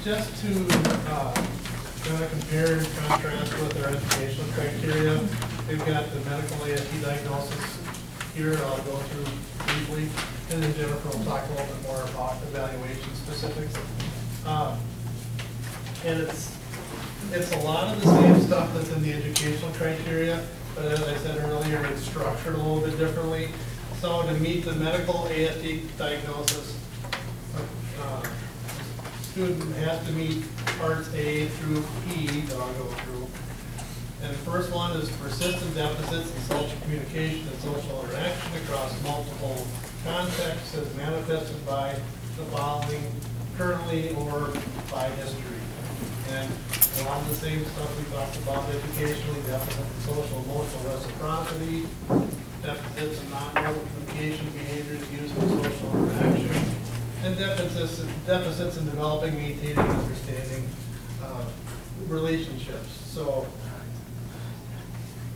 Just to kind of compare and contrast with our educational criteria, we've got the medical ASD diagnosis here. I'll go through briefly, and then Jennifer will talk a little bit more about evaluation specifics. And it's a lot of the same stuff that's in the educational criteria, but as I said earlier, it's structured a little bit differently. So to meet the medical ASD diagnosis, student has to meet parts A through E that I'll go through. And the first one is persistent deficits in social communication and social interaction across multiple contexts as manifested by the following currently or by history. And a lot of the same stuff we talked about educationally, deficit in social emotional reciprocity, deficits in non-verbal communication behaviors used in social interaction, and deficits in developing, maintaining, and understanding relationships. So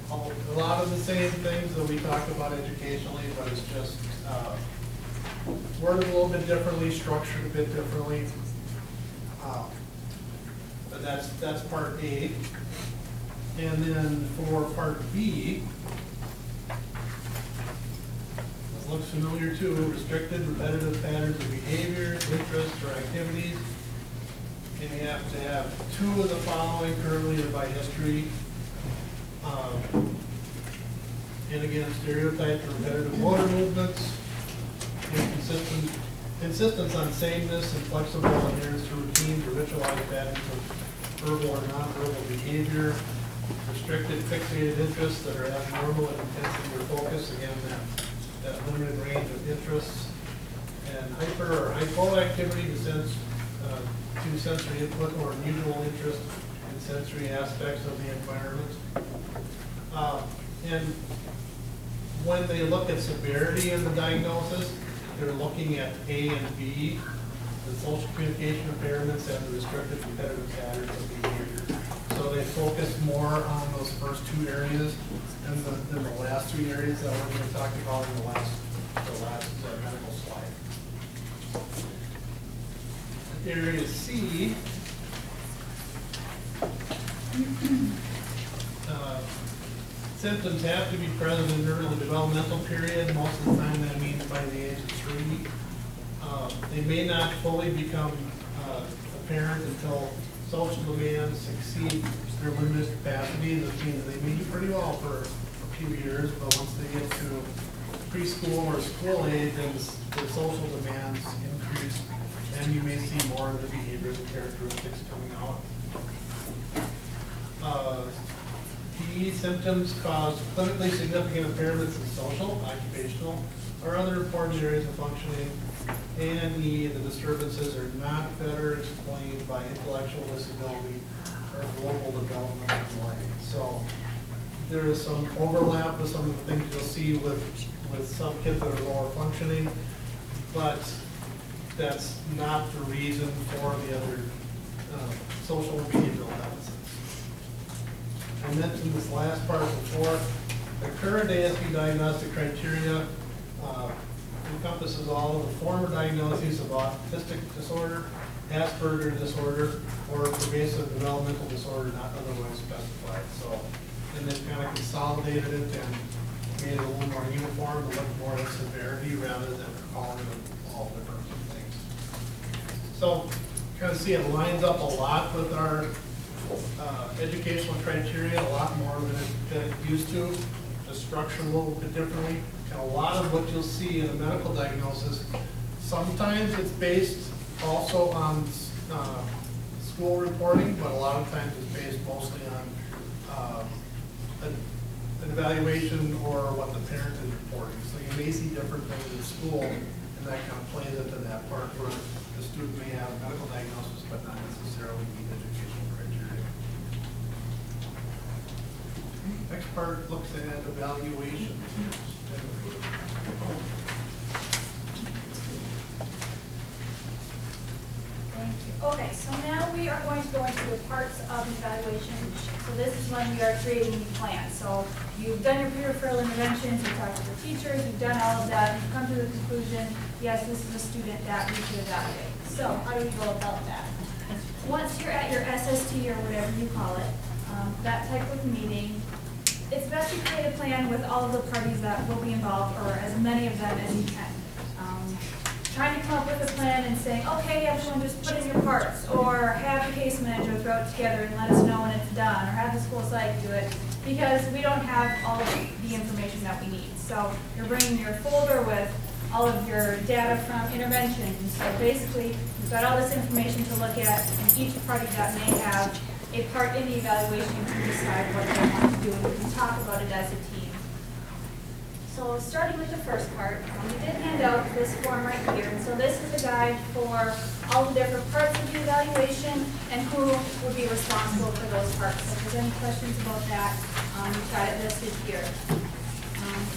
a lot of the same things that we talked about educationally, but it's just worded a little bit differently, structured a bit differently. But that's part A. And then for part B, this looks familiar too, restricted, repetitive patterns of behavior, interests, or activities. And you have to have two of the following currently or by history. And again, stereotypes, repetitive motor movements, insistence on sameness and flexible adherence to routines or ritualized patterns of verbal or nonverbal behavior, restricted fixated interests that are abnormal in intensity or focus, again, that limited range of interests, and hyper or hypoactivity to sensory input or unusual interest in sensory aspects of the environment. And when they look at severity in the diagnosis, they're looking at A and B, the social communication impairments and the restricted repetitive patterns of behavior. So they focus more on those first two areas than the last three areas that we're going to talk about in the last medical slide. Area C, symptoms have to be present in the early developmental period. Most of the time that means by the age of 3. They may not fully become apparent until social demands exceed their limited capacity. That means they may do pretty well for a few years, but once they get to preschool or school age, then the social demands increase, and you may see more of the behaviors and characteristics coming out. PE symptoms cause clinically significant impairments in social, occupational, or other important areas of functioning. And E, the disturbances are not better explained by intellectual disability or global developmental delay. So there is some overlap with some of the things you'll see with some kids that are lower functioning, but that's not the reason for the other social and behavioral deficits. I mentioned this last part before. The current ASD diagnostic criteria encompasses all of the former diagnoses of autistic disorder, Asperger's disorder, or pervasive developmental disorder not otherwise specified. So, and they've kind of consolidated it and made it a little more uniform to look more at severity rather than calling them all different things. So, kind of see it lines up a lot with our educational criteria, a lot more than it used to. The structure a little bit differently. And a lot of what you'll see in a medical diagnosis, sometimes it's based also on school reporting, but a lot of times it's based mostly on an evaluation or what the parent is reporting. So you may see different things in school, and that kind of plays into that part where the student may have a medical diagnosis, but not necessarily meet educational criteria. Next part looks at evaluation. Thank you. Okay, so now we are going to go into the parts of evaluation. So this is when we are creating the plan. So you've done your pre-referral interventions, you've talked to the teachers, you've done all of that, you've come to the conclusion, yes, this is a student that we should evaluate. So how do we go about that? Once you're at your SST or whatever you call it, that type of meeting, it's best to create a plan with all of the parties that will be involved, or as many of them as you can. Trying to come up with a plan and saying, okay, everyone just put in your parts, or have the case manager throw it together and let us know when it's done, or have the school psych do it, because we don't have all of the information that we need. So you're bringing your folder with all of your data from interventions. And so basically, you've got all this information to look at, and each party that may have a part in the evaluation can decide what they want to do, and we can talk about it as a team. So starting with the first part, we did hand out this form right here. And so this is a guide for all the different parts of the evaluation and who would be responsible for those parts. So if there's any questions about that, we've got it listed here.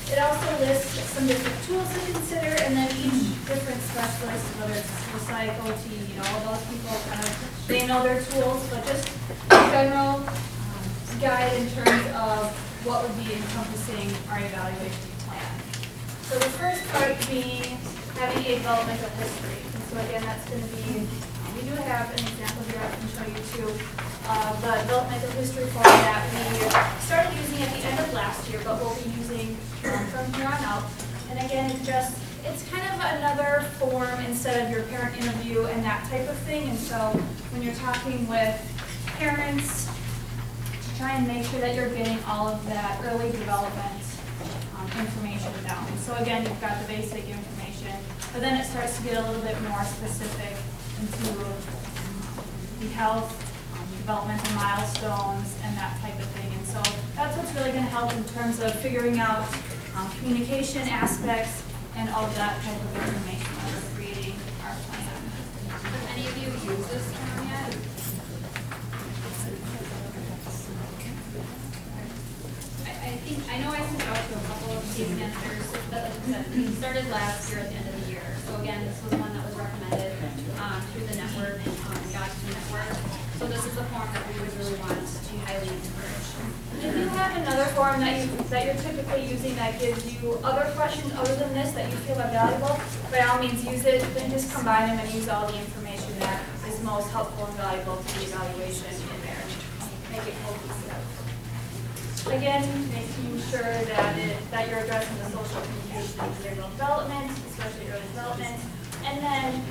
It also lists some different tools to consider, and then each different specialist, whether it's school psych, OT, all those people they know their tools, but just a general guide in terms of what would be encompassing our evaluation plan. So the first part being having a developmental history. And so again, that's going to be, we do have an example here I can show you too, the developmental history form that we started using at the end of last year, but we'll be using from here on out. And again, it's kind of another form instead of your parent interview and that type of thing. And so when you're talking with parents, try and make sure that you're getting all of that early development information down. And so again, you've got the basic information, but then it starts to get a little bit more specific into the health, developmental milestones, and that type of thing. And so that's what's really going to help in terms of figuring out communication aspects and all that type of information when we're creating our plan. Have any of you used this form yet? I know I sent out to a couple of case managers that, like I said, we started last year at the end of the year. So again, this was one that was recommended through the network, the Autism network. So this is the form that we would really want to highly encourage. If you have another form that you're typically using that gives you other questions other than this that you feel are valuable, by all means use it, then just combine them and use all the information that is most helpful and valuable to the evaluation in there. Make it cohesive. Again, making sure that you're addressing the social communication and behavioral development, especially early development, and then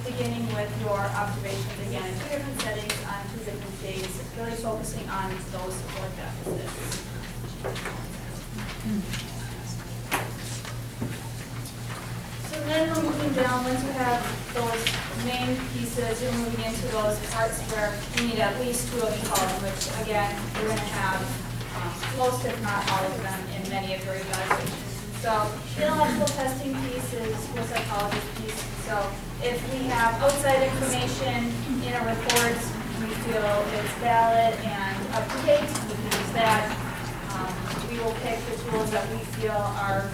beginning with your observations again in 2 different settings on 2 different days, really focusing on those support deficits. So then we're moving down, once you have those main pieces, you're moving into those parts where you need at least 2 of each column, which again, you're going to have most if not all of them in many of your evaluations. So the intellectual testing piece is school psychologist piece. So if we have outside information in a report, we feel it's valid and up to date, we can use that. We will pick the tools that we feel are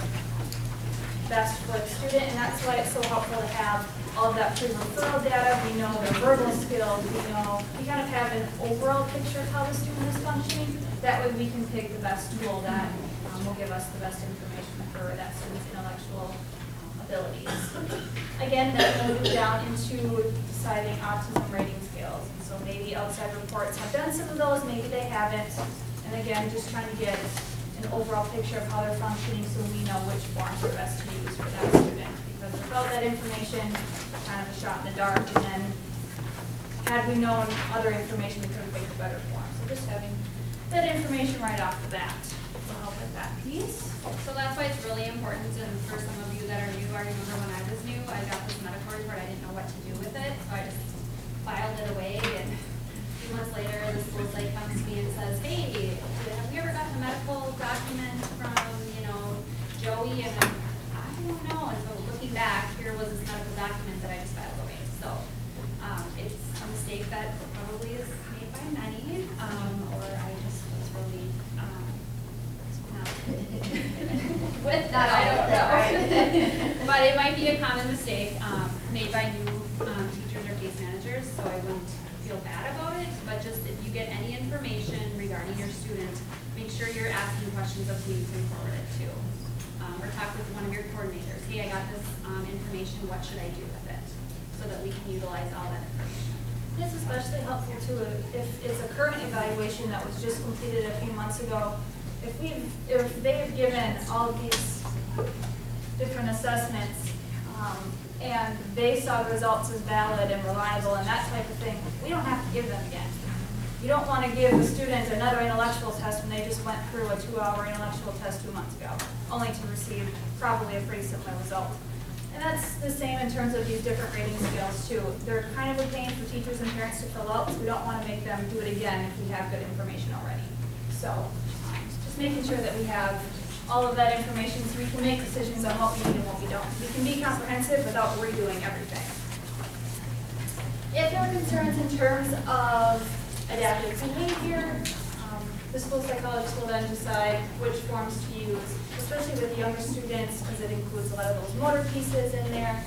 best for the student, and that's why it's so helpful to have all of that pre-referral data. We know their verbal skills, we kind of have an overall picture of how the student is functioning. That way we can pick the best tool that will give us the best information for that student's intellectual abilities. Again, then we'll move down into deciding autism rating scales. So maybe outside reports have done some of those, maybe they haven't. And again, just trying to get an overall picture of how they're functioning so we know which forms are best to use for that student. Because without that information, kind of a shot in the dark, and then had we known other information, we could have picked a better form. So just having that information right off the bat will help with that piece. So that's why it's really important, and for some of you that are new, I remember when I was new, I got this medical report, I didn't know what to do with it, so I just filed it away, and a few months later, the school psych comes to me and says, hey, have we ever gotten a medical document from, Joey? And I don't know, and so looking back, here was this medical document that I just filed away. So it's a mistake that probably is made by many, or I just was really with that, I don't know. But it might be a common mistake made by new teachers or case managers, so I wouldn't feel bad about it. But just if you get any information regarding your student, make sure you're asking questions of who you can forward it to. Or talk with one of your coordinators. Hey, I got this information, what should I do with it? So that we can utilize all that information. It's especially helpful too if it's a current evaluation that was just completed a few months ago. If they've given all of these different assessments and they saw the results as valid and reliable and that type of thing, we don't have to give them again. You don't want to give a student another intellectual test when they just went through a 2-hour intellectual test 2 months ago, only to receive probably a pretty similar result. And that's the same in terms of these different rating scales too. They're kind of a pain for teachers and parents to fill out, so we don't want to make them do it again if we have good information already. So just making sure that we have all of that information so we can make decisions on what we need and what we don't. We can be comprehensive without redoing everything. If there are concerns in terms of adaptive behavior, the school psychologist will then decide which forms to use, especially with younger students, because it includes a lot of those motor pieces in there,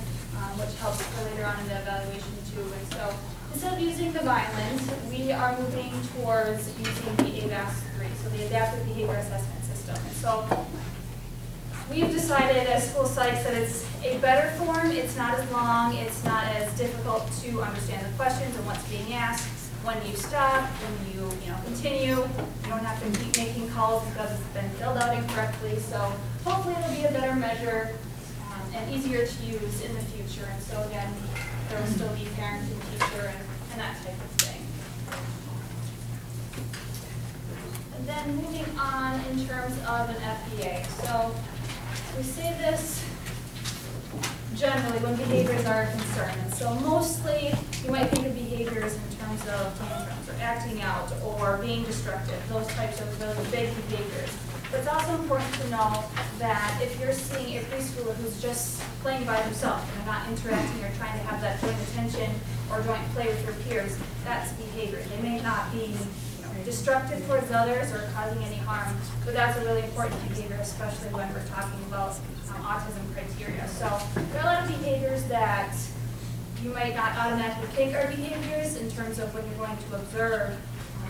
which helps for later on in the evaluation too. And so instead of using the Vineland, we are moving towards using the ASD 3, so the Adaptive Behavior Assessment System. And so we've decided as school psychs that it's a better form. It's not as long, it's not as difficult to understand the questions and what's being asked. When you stop, when you continue, you don't have to keep making calls because it's been filled out incorrectly. So hopefully it'll be a better measure and easier to use in the future. And so again, there will still be parent and teacher and that type of thing. And then moving on in terms of an FBA. So we say this generally when behaviors are a concern. And so mostly you might think of behaviors in terms of tantrums or acting out or being destructive, those types of really big behaviors. But it's also important to know that if you're seeing a preschooler who's just playing by themselves and they're not interacting or trying to have that joint attention or joint play with their peers, that's behavior. They may not be destructive towards others or causing any harm, but that's a really important behavior, especially when we're talking about autism criteria. So there are a lot of behaviors that you might not automatically think are behaviors in terms of when you're going to observe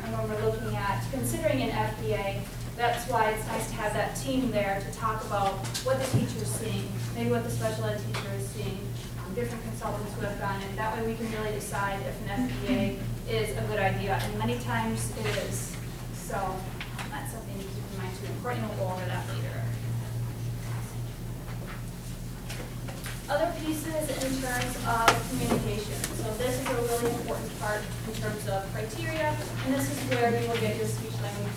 and when we're looking at considering an FBA. That's why it's nice to have that team there to talk about what the teacher's seeing, maybe what the special ed teacher is seeing, different consultants who have gone in. That way we can really decide if an FBA is a good idea, and many times it is. So that's something to keep in mind too. Courtney will go over that later. Other pieces in terms of communication. So this is a really important part in terms of criteria, and this is where you will get your speech language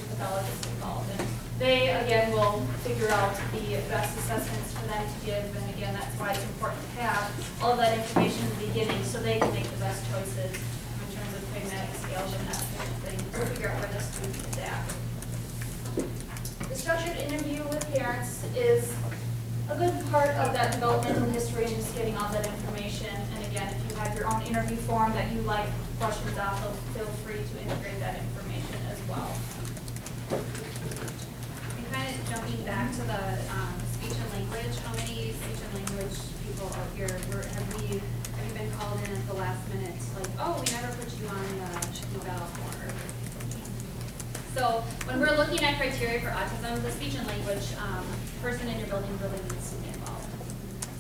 pathologists involved. And they, again, will figure out the best assessments for them to give, and again, that's why it's important to have all of that information in the beginning so they can make the best choices in terms of pragmatic scales and that kind of thing to figure out where the student is at. The structured interview with parents is a good part of that developmental history and just getting all that information. And again, if you have your own interview form that you like questions off of, feel free to integrate that information as well. And kind of jumping back to the speech and language, how many speech and language people out here have you been called in at the last minute? Like, oh, we never put you on the eval form. So when we're looking at criteria for autism, the speech and language person in your building really needs to be involved.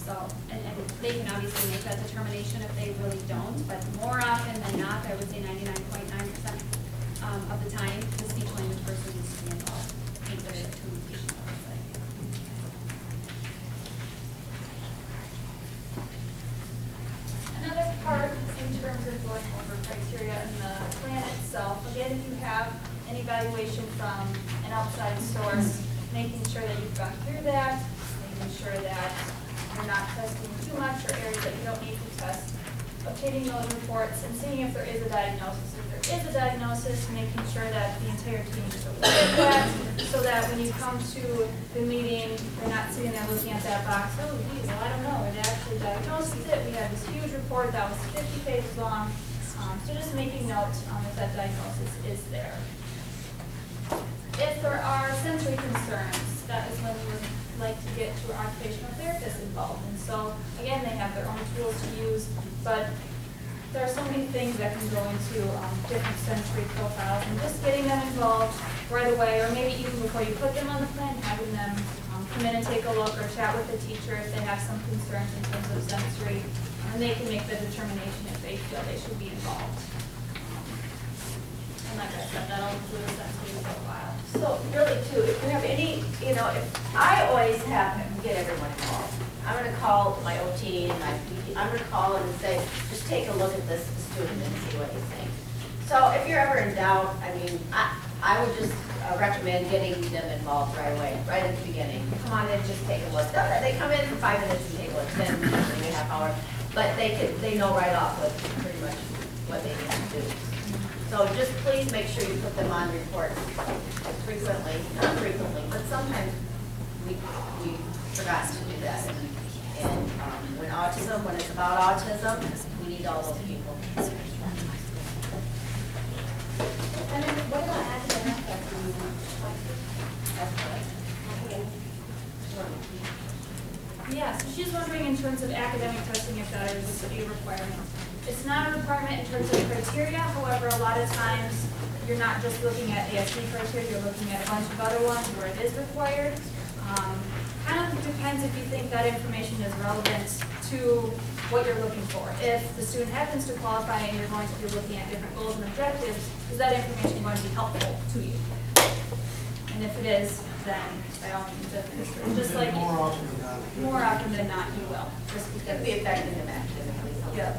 So, and they can obviously make that determination if they really don't, but more often than not, I would say 99.9% of the time, the speech and language person needs to be involved in the communication oversight. Another part in terms of going over criteria in the plan itself, again, if you have an evaluation from an outside source, making sure that you've gone through that, making sure that you're not testing too much or areas that you don't need to test, obtaining those reports and seeing if there is a diagnosis. If there is a diagnosis, making sure that the entire team is aware of that, so that when you come to the meeting, you're not sitting there looking at that box, oh geez, well, I don't know, it actually diagnosed it, we had this huge report that was 50 pages long, so just making note if that diagnosis is there. If there are sensory concerns, that is when we would like to get to our occupational therapists involved. And so, again, they have their own tools to use, but there are so many things that can go into different sensory profiles, and just getting them involved right away, or maybe even before you put them on the plan, having them come in and take a look or chat with the teacher if they have some concerns in terms of sensory, and they can make the determination if they feel they should be involved. And like I said, that'll include a sensory profile. So really too, if you have any, if I always have to get everyone involved. I'm going to call my OT and my PT. I'm going to call them and say, just take a look at this student and see what you think. So if you're ever in doubt, I mean, I would just recommend getting them involved right away, right at the beginning. Come on in, just take a look. They come in for 5 minutes and take a look, 10 minutes, maybe a half hour, but they know right off what pretty much what they need to do. So just please make sure you put them on reports frequently, not frequently, but sometimes we forgot to do that. And when it's about autism, we need all those people. And then what about academic testing? Yeah, so she's wondering in terms of academic testing if that is a requirement. It's not a requirement in terms of criteria, however, a lot of times you're not just looking at ASD criteria, you're looking at a bunch of other ones where it is required. Kind of depends if you think that information is relevant to what you're looking for. If the student happens to qualify and you're going to be looking at different goals and objectives, is that information going to be helpful to you? And if it is, then by all means, just like more often than not, you will. Just It's because. going to be effective academically. Yeah.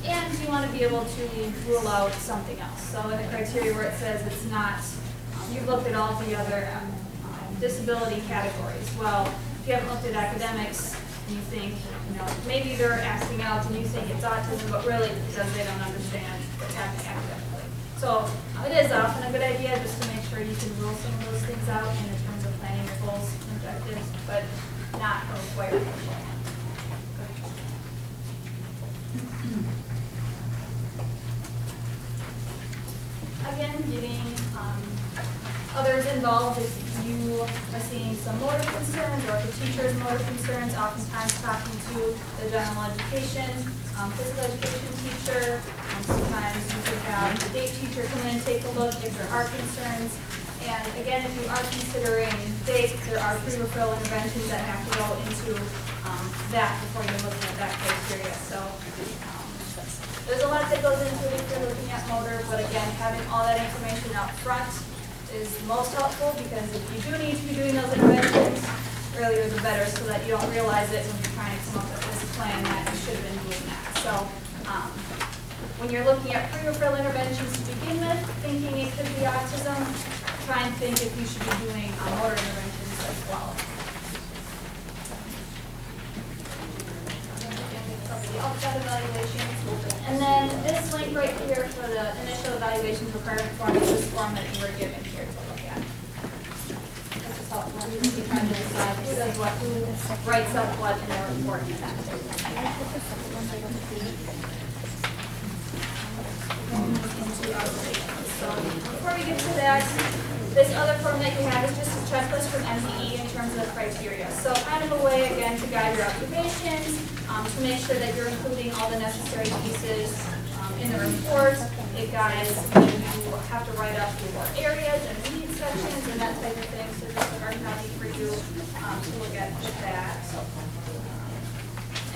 And you want to be able to rule out something else. So in the criteria where it says it's not, you've looked at all the other disability categories. Well, if you haven't looked at academics, and you think, maybe they're acting out and you think it's autism, but really it's because they don't understand what's happening academically. So it is often a good idea just to make sure you can rule some of those things out in terms of planning your goals and objectives, but not a requirement. Again, getting others involved if you are seeing some motor concerns or if the teacher has motor concerns, oftentimes talking to the general education, physical education teacher. Sometimes you could have the DATE teacher come in and take a look if there are concerns. And again, if you are considering DATE, there are pre-referral interventions that have to go into that before you're looking at that criteria. So there's a lot that goes into it if you're looking at motor, but again, having all that information up front is most helpful, because if you do need to be doing those interventions, earlier the better, so that you don't realize it when you're trying to come up with this plan that you should have been doing that. So when you're looking at pre-referral interventions to begin with, thinking it could be autism, try and think if you should be doing motor interventions as well. The outside evaluations, and then this link right here for the initial evaluations requirement form is this form that you were given here to look at. This is helpful. You can try to decide who does what, who writes up what in their report. So before we get to that, this other form that you have is just a checklist from MDE in terms of criteria. So kind of a way, again, to guide your observations, to make sure that you're including all the necessary pieces in the report. It guides when you have to write up your areas and needs sections and that type of thing. So just a hard copy for you to look at that.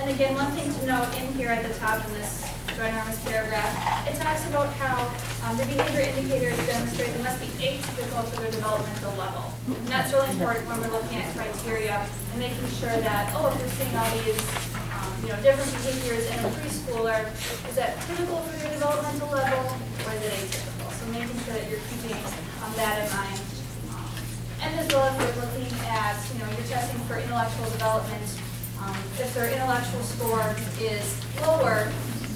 And again, one thing to note in here at the top of this ginormous paragraph, it talks about how the behavior indicators demonstrate they must be atypical for their developmental level. And that's really important when we're looking at criteria and making sure that, if we're seeing all these different behaviors in a preschooler, is that typical for their developmental level or is it atypical? So making sure that you're keeping that in mind. And as well as we're looking at, you're testing for intellectual development. If their intellectual score is lower,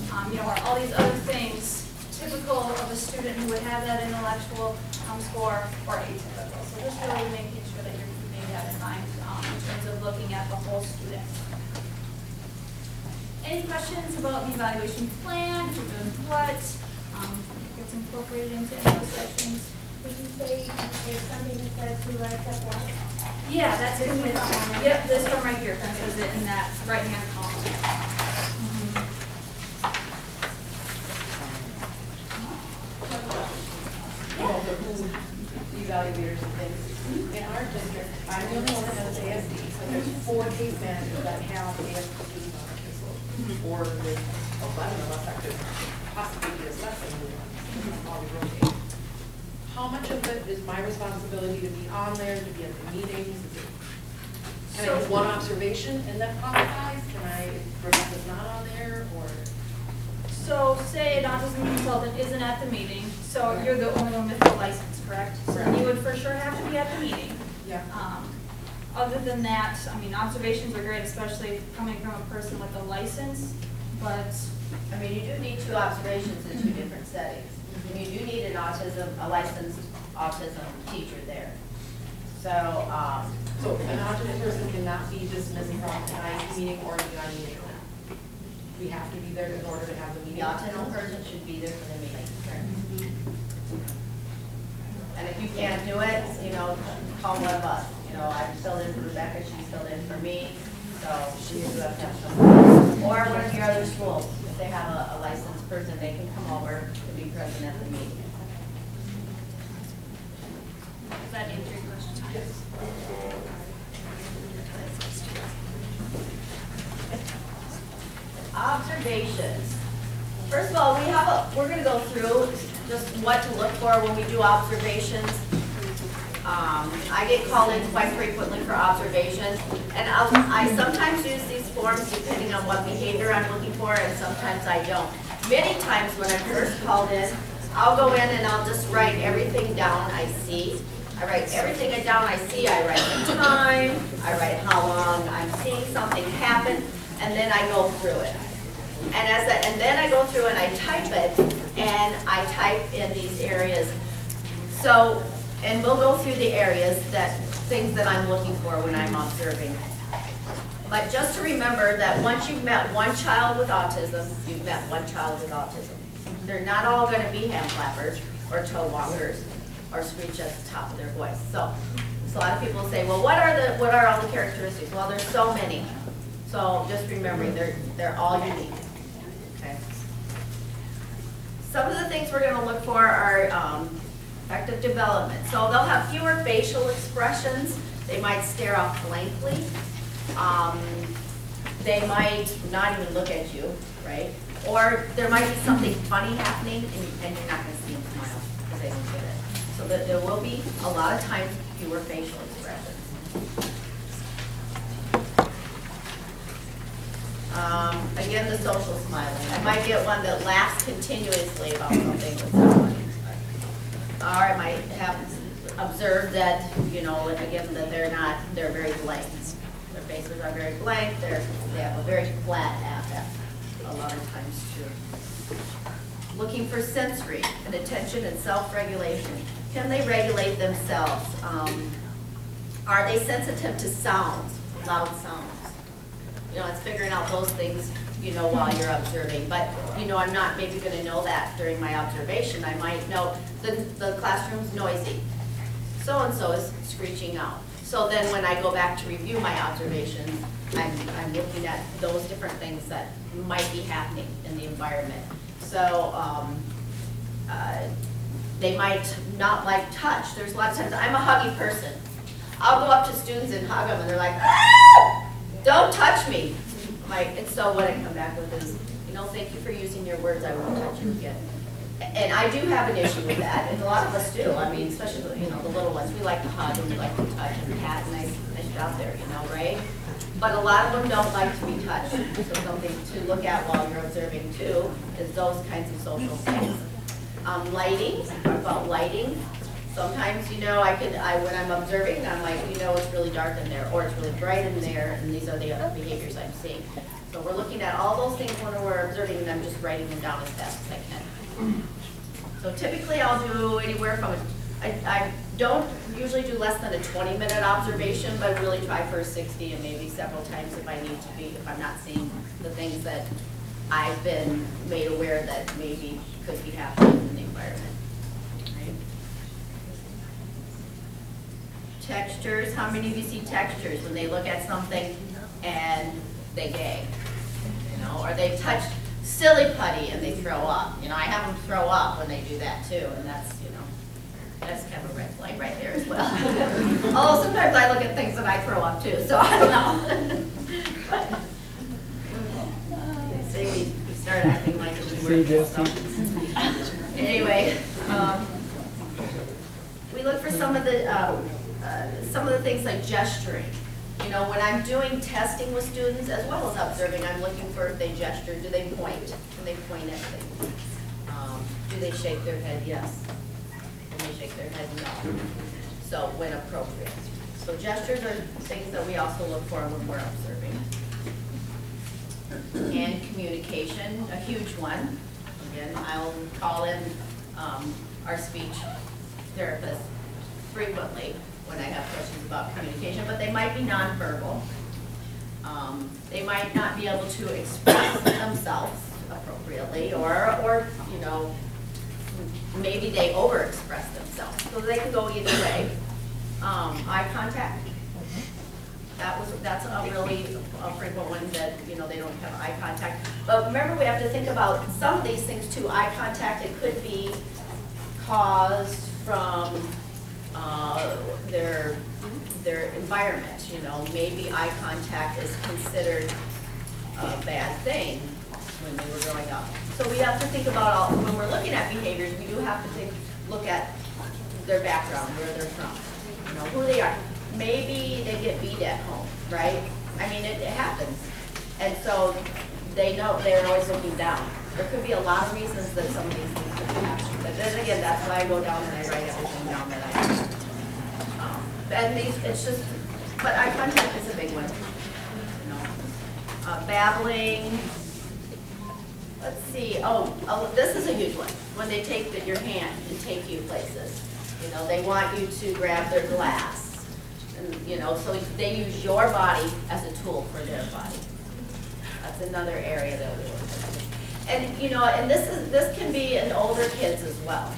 are all these other things typical of a student who would have that intellectual score or atypical? So just really making sure that you're keeping that in mind in terms of looking at the whole student. Any questions about the evaluation plan? Who does what? Gets incorporated into any of those sections? Did you say there's something that says who writes up what? Yeah, that's it. Yep, this one right here. That says it in that right-hand column. evaluators and things. In our district, I'm the only one that has ASD, so there's 4 case managers that have ASD students on our caseload. Or there's 11 of us that could possibly be assessing while we rotate. How much of it is my responsibility to be on there, to be at the meetings? Can I do one observation and then apologize? Can I pretend it's not on there, or? So say an autism consultant isn't at the meeting, so you're the only one with the license, correct? So then you would for sure have to be at the meeting. Yeah. Other than that, I mean, observations are great, especially coming from a person with a license, but I mean, you do need 2 observations in 2 different settings. And you do need a licensed autism teacher there. So, So an autistic person cannot be dismissed from an IEP meeting or an EI meeting. We have to be there in order to have the the meeting. autism person should be there for the meeting. And if you can't do it, you know, call one of us. You know, I filled in for Rebecca, she's filled in for me, so you do have to have someone. Or one of your other schools, if they have a licensed person, they can come over to be present at the meeting. does that answer your question? Yes. Observations. First of all, we're going to go through just what to look for when we do observations. I get called in quite frequently for observations, and I sometimes use these forms depending on what behavior I'm looking for, and sometimes I don't. Many times when I'm first called in, I'll go in and I'll just write everything down I see. I write everything down I see. I write the time, I write how long I'm seeing something happen, and then I go through it. And then I go through and I type it, and I type in these areas. So, and we'll go through the areas things that I'm looking for when I'm observing. But just to remember that once you've met one child with autism, you've met one child with autism. They're not all going to be hand flappers or toe walkers or screech at the top of their voice. So a lot of people say, well, what are all the characteristics? Well, there's so many. So just remembering they're all unique. Okay. Some of the things we're going to look for are affective development. So they'll have fewer facial expressions. They might stare off blankly. They might not even look at you, right? Or there might be something funny happening, and you're not going to see them smile because they don't get it. So that there will be a lot of times fewer facial expressions. Again, the social smiling. I might get one that laughs continuously about something with somebody. Or I might have observed that, you know, again, that they're very blank. Their faces are very blank. They have a very flat affect a lot of times too. Looking for sensory and attention and self-regulation. Can they regulate themselves? Are they sensitive to sounds, loud sounds? You know, it's figuring out those things, you know, while you're observing. But, you know, I'm not maybe going to know that during my observation. I might know the classroom's noisy. So-and-so is screeching out. So then when I go back to review my observations, I'm looking at those different things that might be happening in the environment. So they might not like touch. There's a lot of times, I'm a huggy person. I'll go up to students and hug them, and they're like, ah! Don't touch me. And so what I come back with is, you know, thank you for using your words, I won't touch you again. And I do have an issue with that, and a lot of us do. I mean, especially, you know, the little ones, we like to hug and we like to touch and pat and nice out there, you know, right? But a lot of them don't like to be touched. So something to look at while you're observing too is those kinds of social things. Lighting, talk about lighting. Sometimes, you know, when I'm observing, I'm like, you know, it's really dark in there, or it's really bright in there, and these are the other behaviors I'm seeing. So we're looking at all those things when we're observing, and I'm just writing them down as fast as I can. So typically I'll do anywhere from, I don't usually do less than a 20-minute observation, but I really try for 60 and maybe several times if I need to be, if I'm not seeing the things that I've been made aware that maybe could be happening in the environment. Right? Textures, how many of you see textures when they look at something and they gag? You know, or they touch silly putty and they throw up. You know, I have them throw up when they do that too, and that's, you know, That's kind of a red flag right there as well. Although sometimes I look at things and I throw up too, so I don't know. But, say we start acting like we were. So. Anyway, we look for some of the things like gesturing. You know, when I'm doing testing with students as well as observing, I'm looking for if they gesture. Do they point? Can they point at things? Do they shake their head? Yes. Can they shake their head? No. So when appropriate. So gestures are things that we also look for when we're observing. And communication, a huge one. Again, I'll call in our speech therapist frequently when I have questions about communication, but they might be nonverbal. They might not be able to express themselves appropriately, or you know, maybe they overexpress themselves. So they can go either way. Eye contact. That's a really frequent one that, you know, they don't have eye contact. But remember, we have to think about some of these things too. Eye contact, it could be caused from their environment. You know, maybe eye contact is considered a bad thing when they were growing up. So we have to think about when we're looking at behaviors, we do have to look at their background, where they're from, you know, who they are. Maybe they get beat at home, right? I mean, it happens. And so they know they're always looking down. There could be a lot of reasons that some of these things could be happening. But then again, that's why I go down and I write everything down that I do. And it's just, but eye contact is a big one. You know, babbling. Let's see. Oh, this is a huge one. When they take your hand and take you places. You know, they want you to grab their glass. And, you know, so they use your body as a tool for their body. That's another area that we work with. And, you know, and this can be in older kids as well.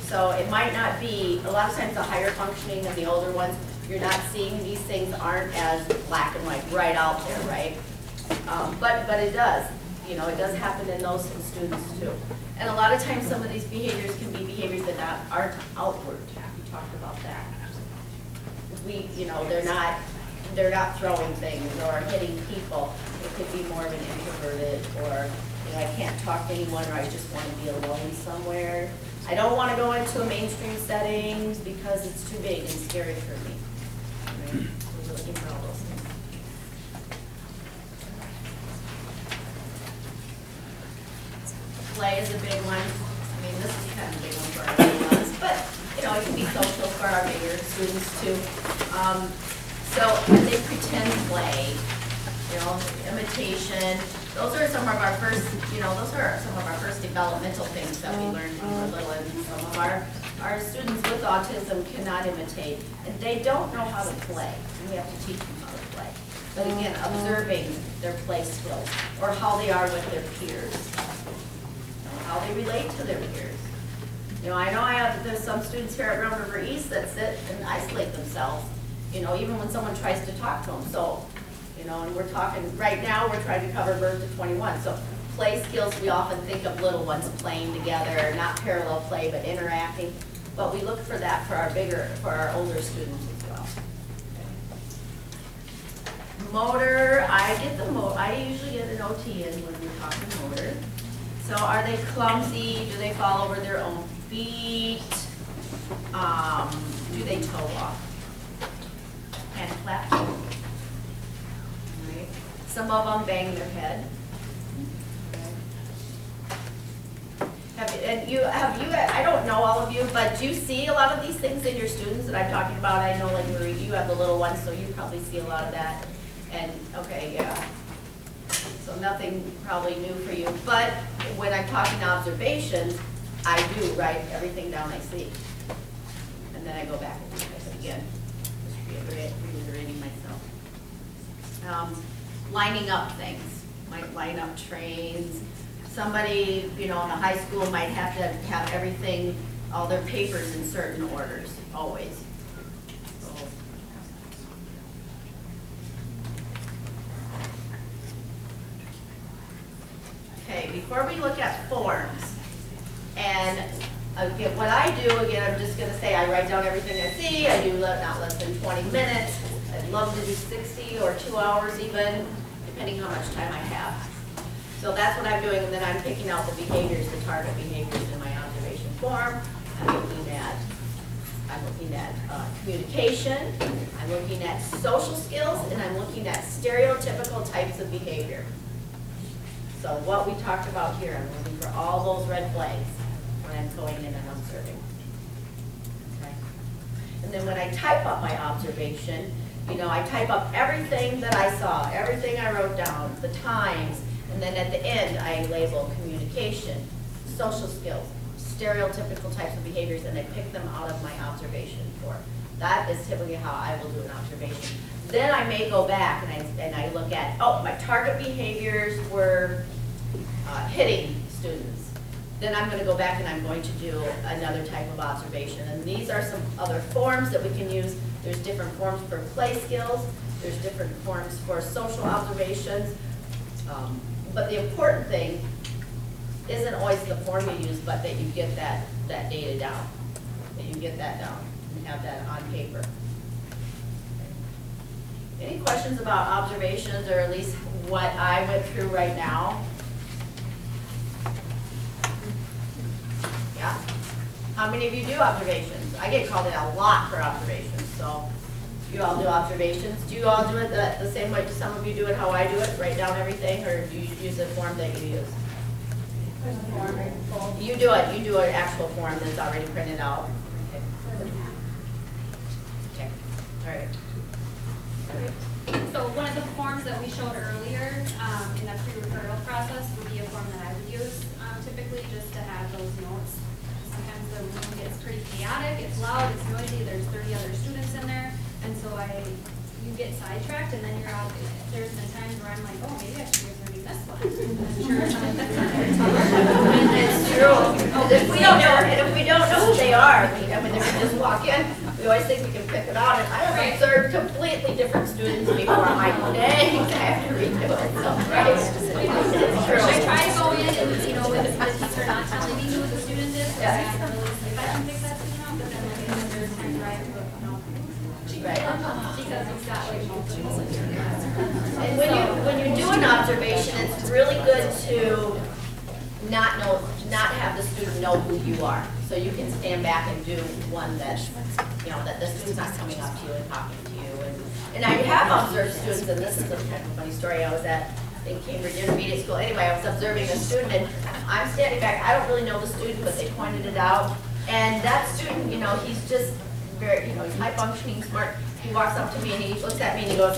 So it might not be, a lot of times the higher functioning and the older ones, you're not seeing these things aren't as black and white right out there, right? But it does. You know, it does happen in those students too. And a lot of times some of these behaviors can be behaviors that aren't outward. We talked about that. You know, they're not throwing things or hitting people. It could be more of an introverted, or, you know, I can't talk to anyone, or I just want to be alone somewhere. I don't want to go into a mainstream setting because it's too big and scary for me. Right? So we're looking for all those things. Play is a big one. I mean, this is kind of a big one for our little ones, but you know, it can be social for our bigger students too. So they pretend play, you know, imitation. Those are some of our first, you know, those are some of our first developmental things that we learned when we were little. And some of our students with autism cannot imitate, and they don't know how to play. And we have to teach them how to play. But again, observing their play skills, or how they are with their peers, how they relate to their peers. You know there's some students here at Rum River East that sit and isolate themselves, you know, even when someone tries to talk to them. So, you know, and we're talking, right now we're trying to cover birth to 21. So play skills, we often think of little ones playing together, not parallel play, but interacting. But we look for that for our older students as well. Motor, I usually get an OT in when we're talking motor. So are they clumsy? Do they fall over their own feet? Do they toe walk? Hand clap? Right. Some of them bang their head. I don't know all of you, but do you see a lot of these things in your students that I'm talking about? I know, like, Marie, you have the little ones, so you probably see a lot of that. And, okay, yeah. So nothing probably new for you. But when I'm talking observations, I do write everything down I see. And then I go back and look at it again. Just reiterating myself. Lining up things. Might line up trains. Somebody, you know, in a high school might have to have everything, all their papers in certain orders, always. Okay, before we look at forms, and Again, what I do, again, I'm just gonna say, I write down everything I see, I do not less than 20 minutes. I'd love to do 60 or 2 hours even, depending how much time I have. So that's what I'm doing, and then I'm picking out the behaviors, the target behaviors in my observation form. I'm looking at communication, I'm looking at social skills, and I'm looking at stereotypical types of behavior. So what we talked about here, I'm looking for all those red flags when I'm going in and observing. Okay. And then when I type up my observation, you know, I type up everything that I saw, everything I wrote down, the times, and then at the end I label communication, social skills, stereotypical types of behaviors, and I pick them out of my observation form. That is typically how I will do an observation. Then I may go back and I look at, oh, my target behaviors were hitting students. Then I'm going to go back and I'm going to do another type of observation. And these are some other forms that we can use. There's different forms for play skills. There's different forms for social observations. But the important thing isn't always the form you use, but that you get that data down. That you get that down and have that on paper. Any questions about observations, or at least what I went through right now? Yeah? How many of you do observations? I get called in a lot for observations, so you all do observations. Do you all do it the same way? Do some of you do it how I do it, write down everything, or do you use a form that you use? You do it. You do an actual form that's already printed out. Okay. All right. So one of the forms that we showed earlier in the pre-referral process would be a form that I would use typically, just to have those notes. Sometimes the room gets pretty chaotic, it's loud, it's noisy, there's 30 other students in there, and so you get sidetracked, and then you're out. There's been times where I'm like, oh, maybe I should be observing this one. It's true. If we don't know who they are, I mean, if we just walk in, we always think we can pick it out. And I have observed completely different students before. I'm like, dang, I have to redo it. So, right? It's true. I try to go in and, you know, with the teacher not telling me who the student is, so I can really see if I can pick that student out, but then like, there's times where I have to go, no. Because we've got like multiple. And when you do an observation, it's really good to not have the student know who you are. So you can stand back and do one that, you know, that the student's not coming up to you and talking to you. And I have observed students, and this is a kind of funny story. I was at, I think, Cambridge Intermediate School. Anyway, I was observing a student, and I'm standing back. I don't really know the student, but they pointed it out. And that student, you know, he's just very, you know, he's high functioning, smart. He walks up to me and he looks at me and he goes,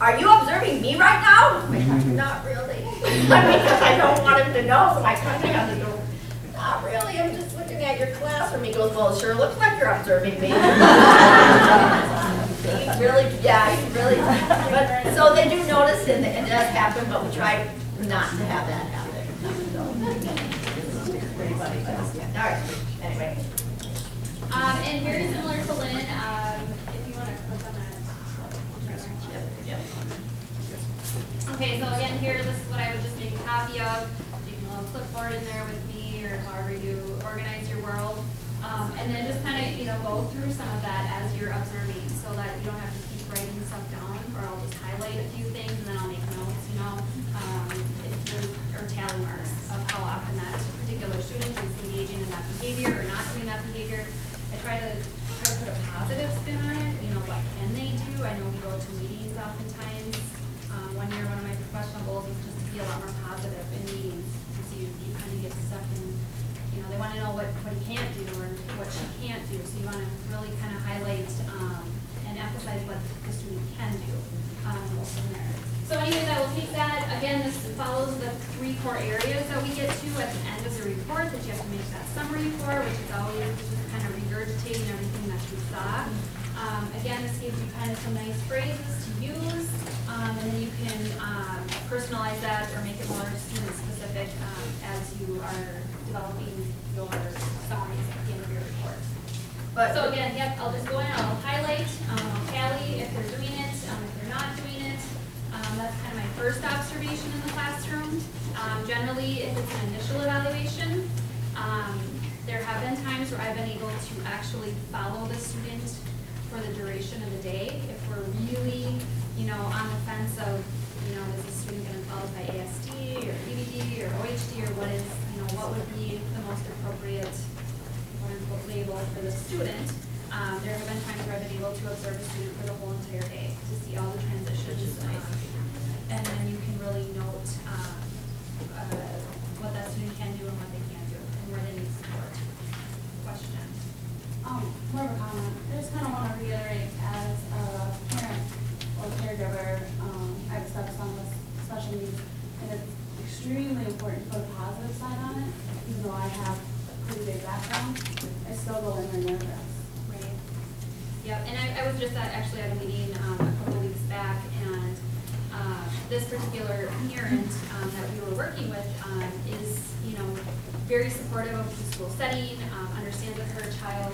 "Are you observing me right now?" I'm like, "Not really." I mean, because I don't want him to know, so I kind of have to go, "Not really, I'm just looking at your classroom." He goes, "Well, it sure looks like you're observing me." He really, but so they do notice, and it does happen, but we try not to have that happen. So, pretty funny, but yeah. All right, anyway. And very similar to Lynn, if you want to click on that. Yep. Okay, so again here, this is what I would just make a copy of. You can have a clipboard in there with me, or however you organize your world. And then just kind of, you know, go through some of that as you're observing, so that you don't have to keep writing stuff down, or I'll just highlight a few things and then I'll make notes, you know, or tally marks of how often that particular student is engaging in that behavior or not doing that behavior. I try to put a positive spin on it, you know, what can they do? I know we go to meetings oftentimes. One year, one of my professional goals is just to be a lot more positive in meetings, because you kind of get stuck in, you know, they want to know what he can't do or what she can't do, so you want to really kind of highlight and emphasize what the student can do from there. So anyways, I will take that. Again, this follows the 3 core areas that we get to at the end of the report that you have to make that summary for, which is always just kind of regurgitating everything that you saw. Again, this gives you kind of some nice phrases to use, and then you can personalize that or make it more student specific as you are developing your summaries at the end of your report. So again, yep, I'll just go in, I'll highlight, I'll tally if they're doing it, if they're not doing it. That's kind of my first observation in the classroom. Generally, if it's an initial evaluation, There have been times where I've been able to actually follow the student for the duration of the day. If we're really, on the fence of, is the student going to qualify ASD or EBD or OHD or what would be the most appropriate, quote-unquote, label for the student. There have been times where I've been able to observe a student for the whole entire day to see all the transitions. And then you can really note what that student can do and what they can't do and where they need support. Question? More of a comment. I just kind of want to reiterate as a parent or caregiver, I have a stepson with special needs, and it's extremely important to put a positive side on it. Even though I have a pretty big background, I still go in there nervous. Right. Yep, and I was just actually at a meeting a couple of weeks back, and this particular parent that we were working with is, very supportive of the school setting, understands that her child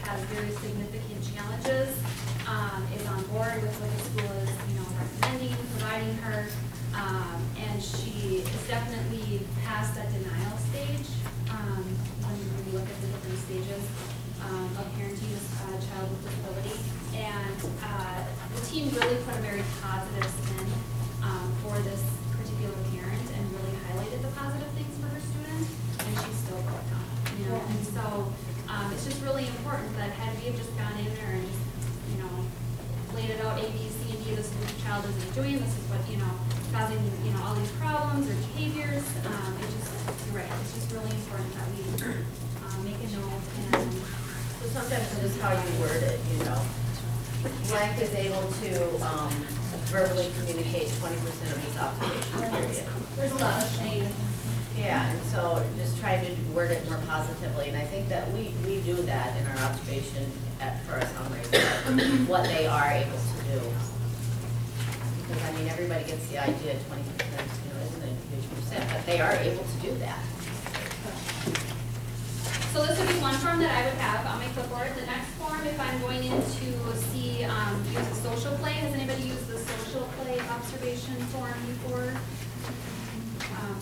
has very significant challenges, is on board with what the school is, recommending, providing her, and she is definitely past that denial stage when we look at the different stages of parenting a child with disability. And the team really put a very positive spin for this particular parent and really highlighted the positive things for her student, and she's still working on it. And so it's just really important that had we have just gone in there and just, laid it out A, B, C, and D, this is what the child isn't doing, this is what, causing, all these problems or behaviors, you're right, it's just really important that we make a note. And So sometimes it's just how you word it, Blank is able to verbally communicate 20% of his observation period. There's a lot of shame. Yeah, and so just trying to word it more positively, and I think that we do that in our observation for our summaries, what they are able to do. Because everybody gets the idea 20% isn't a huge percent, but they are able to do that. so this would be one form that I would have on my clipboard. The next form, if I'm going in to see, use a social play, has anybody used the social play observation form before?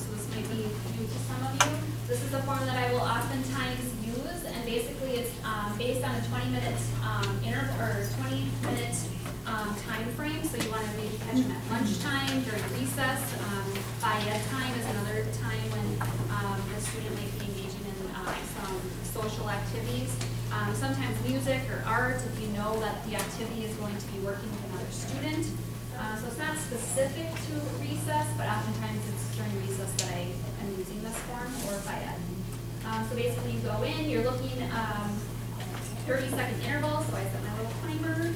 So this might be new to some of you. This is a form that I will oftentimes use, and basically it's based on a 20-minute interval or 20-minute time frame. So you want to maybe catch them at lunchtime, during recess. By-ed time is another time when the student might be engaging in some social activities. Sometimes music or art if you know that the activity is going to be working with another student. So it's not specific to recess, but oftentimes it's during recess that I am using this form or by-ed. So basically you go in, you're looking 30-second intervals, so I set my little timer,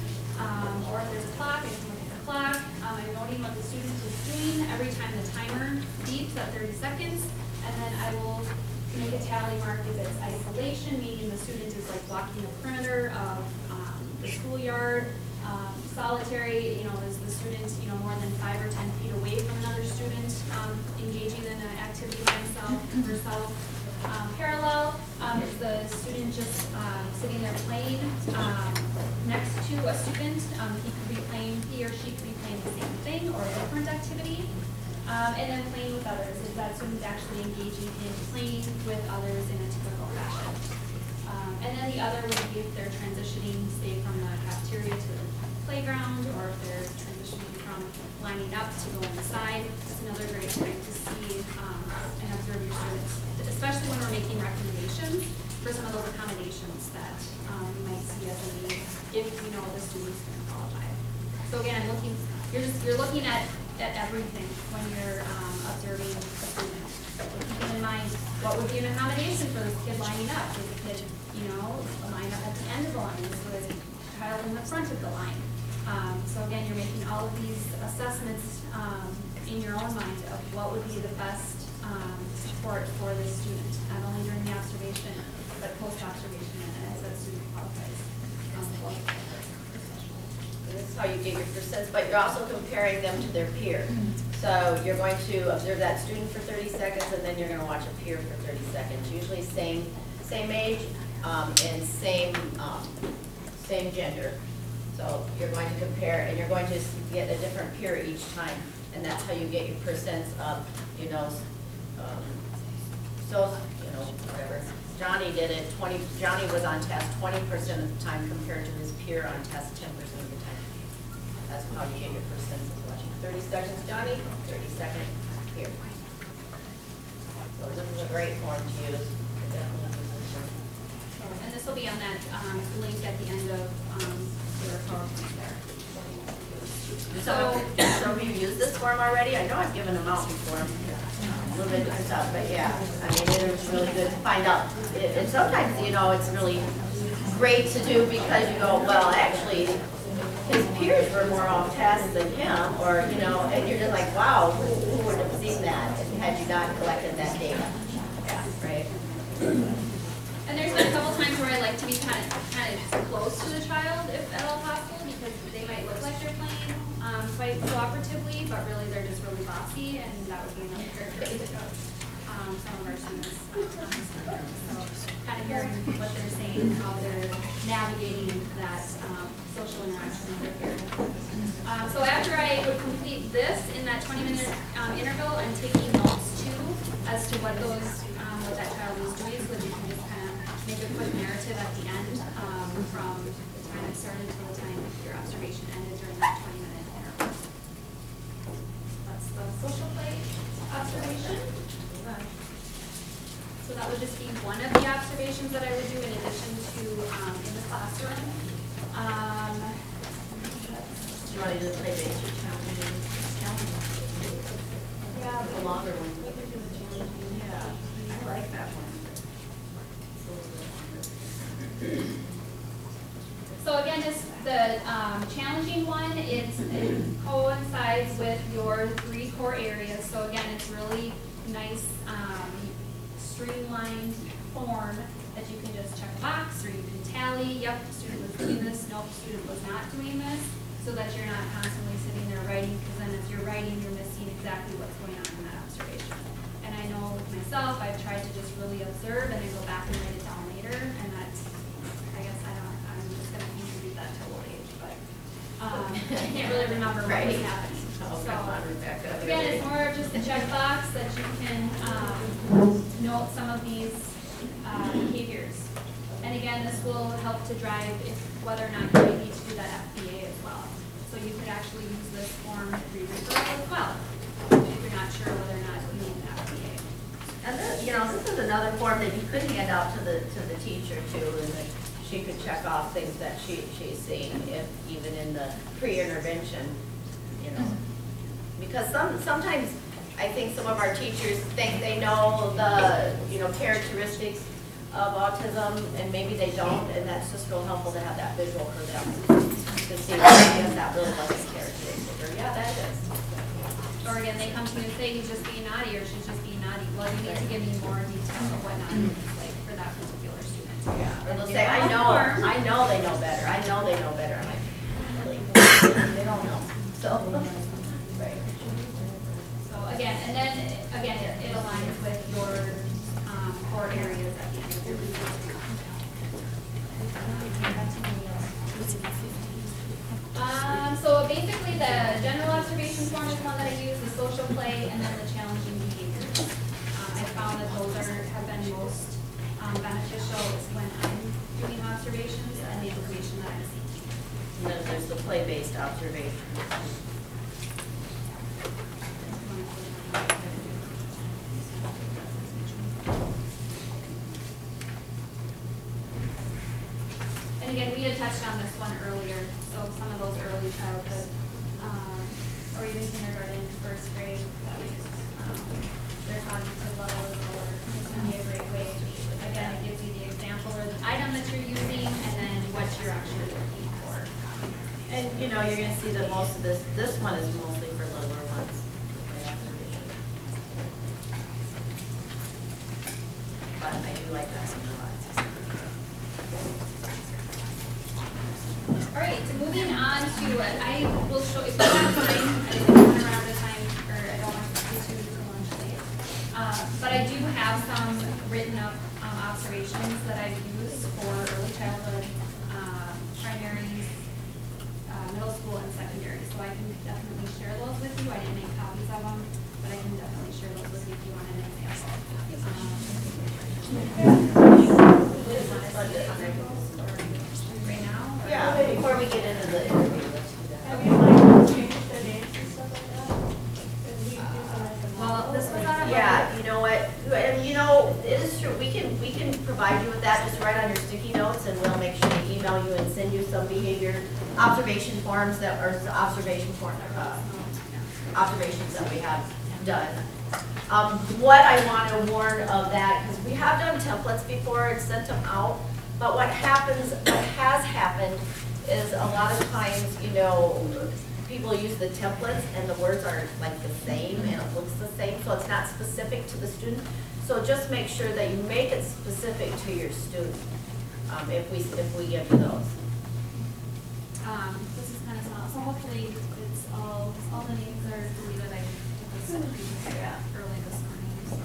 or if there's a clock, I can look at the clock. I'm noting what the student is doing every time the timer beeps at 30 seconds, and then I will make a tally mark if it's isolation, meaning the student is like walking the perimeter of the schoolyard. Solitary, is the student, more than 5 or 10 feet away from another student engaging in an activity by himself or herself. Parallel, is the student just sitting there playing next to a student. He or she could be playing the same thing or a different activity. And then playing with others, is that student actually engaging in playing with others in a typical fashion. And then the other would be if they're transitioning, say, from the cafeteria to the playground, or if they're transitioning from lining up to go inside. It's another great time to see and observe your students, especially when we're making recommendations for some of those accommodations that you might see as a need if you know the student's going to qualify. So again, you're looking at everything when you're observing a student. Keeping in mind what would be an accommodation for this kid lining up. Is the kid, line up at the end of the line? Is the child in the front of the line? So again, you're making all of these assessments in your own mind of what would be the best support for this student, not only during the observation, but post-observation and as that student qualifies. This is how you get your percents, but you're also comparing them to their peer. So you're going to observe that student for 30 seconds, and then you're going to watch a peer for 30 seconds. Usually same age and same gender. So you're going to compare, and you're going to get a different peer each time, and that's how you get your percents of, whatever, Johnny did it, Johnny was on task 20% of the time compared to his peer on task 10% of the time. That's how you get your percentage watching. 30 seconds Johnny, 30 seconds here. So this is a great form to use. Definitely use this one. And this will be on that link at the end of your PowerPoint there. So have you used this form already? I know I've given them out before. A little bit of stuff, but yeah, I mean, it was really good to find out. And sometimes, you know, it's really great to do because you go, well, actually, his peers were more off task than him, or, you know, and you're just like, wow, who would have seen that had you not collected that data? Yeah, right. And there's been a couple times where I like to be kind of close to the child, if at all possible, because they might look like they're playing quite cooperatively, but really they're just really bossy, and that would be another characteristic of some of our students. So kind of hearing what they're saying, how they're navigating that social interaction with their peers. So after I would complete this in that 20-minute interval, I'm taking notes too as to what what that child is doing, so that you can just kind of make a quick narrative at the end from the time it started to the time your observation ended during that 20-minute interval. That's the social play observation. So that would just be one of the observations that I would do in addition to in the classroom. Do you want to do the play based challenge? Yeah, The longer one. Yeah, I like that one. So again, the challenging one, it coincides with your 3 core areas. So again, it's really nice, streamlined form that you can just check a box, or you can tally, yep, student was doing this, nope, student was not doing this, so that you're not constantly sitting there writing, because then if you're writing, you're missing exactly what's going on in that observation. And I know with myself, I've tried to just really observe and then go back and write it down later, and that's, I guess I'm just going to contribute that to old age, but I can't really remember what Right. happened. Oh, So, come on, Rebecca. again, it's more of just a checkbox that you can note some of these behaviors. And again, this will help to drive whether or not you need to do that FBA as well. So you could actually use this form re-referral as well, if you're not sure whether or not you need an FBA. And this, you know, this is another form that you could hand out to the teacher too, and that she could check off things that she's seeing, if even in the pre-intervention, you know. Because sometimes I think some of our teachers think they know the, you know, characteristics of autism, and maybe they don't, and that's just real helpful to have that visual for them to see, yes, that really was a characteristic, or yeah, that is. Or again, they come to you and say he's just being naughty or she's just being naughty. Well, you need to give me more detail of what naughty looks like for that particular student. Yeah, or they'll say, I know they know better. I know they know better. I'm like, really? They don't know. So, right. So again, and then again, it aligns with your core areas at the end of your review. So basically, the general observation form is one that I use, the social play, and then the challenging behaviors. I found that those have been most beneficial when I'm doing observations and the information that I'm seeking. And then there's the play-based observation. And again, we had touched on this one earlier, so some of those early childhood, or even kindergarten, first grade, their cognitive level is lower. This would be a great way. Again, it gives you the example or the item that you're using, and then what you're actually looking for. And you know, you're going to see that most of this one is mostly for littler ones. But I do like that one a lot. All right, so moving on to, I will show, if you have time, I don't want to run out of time, or I don't want to be too lunch late. But I do have some written up observations that I've used for early childhood, primary, middle school, and secondary. So I can definitely share those with you. I didn't make copies of them, but I can definitely share those with you if you want an example. observation forms that, or observations that we have done. What I want to warn of that, because we have done templates before and sent them out, but what has happened is a lot of times, you know, people use the templates and the words are like the same and it looks the same, so it's not specific to the student. So just make sure that you make it specific to your student if we give you those. This is kind of small, so hopefully it's all the names are deleted. I did this early this morning, so.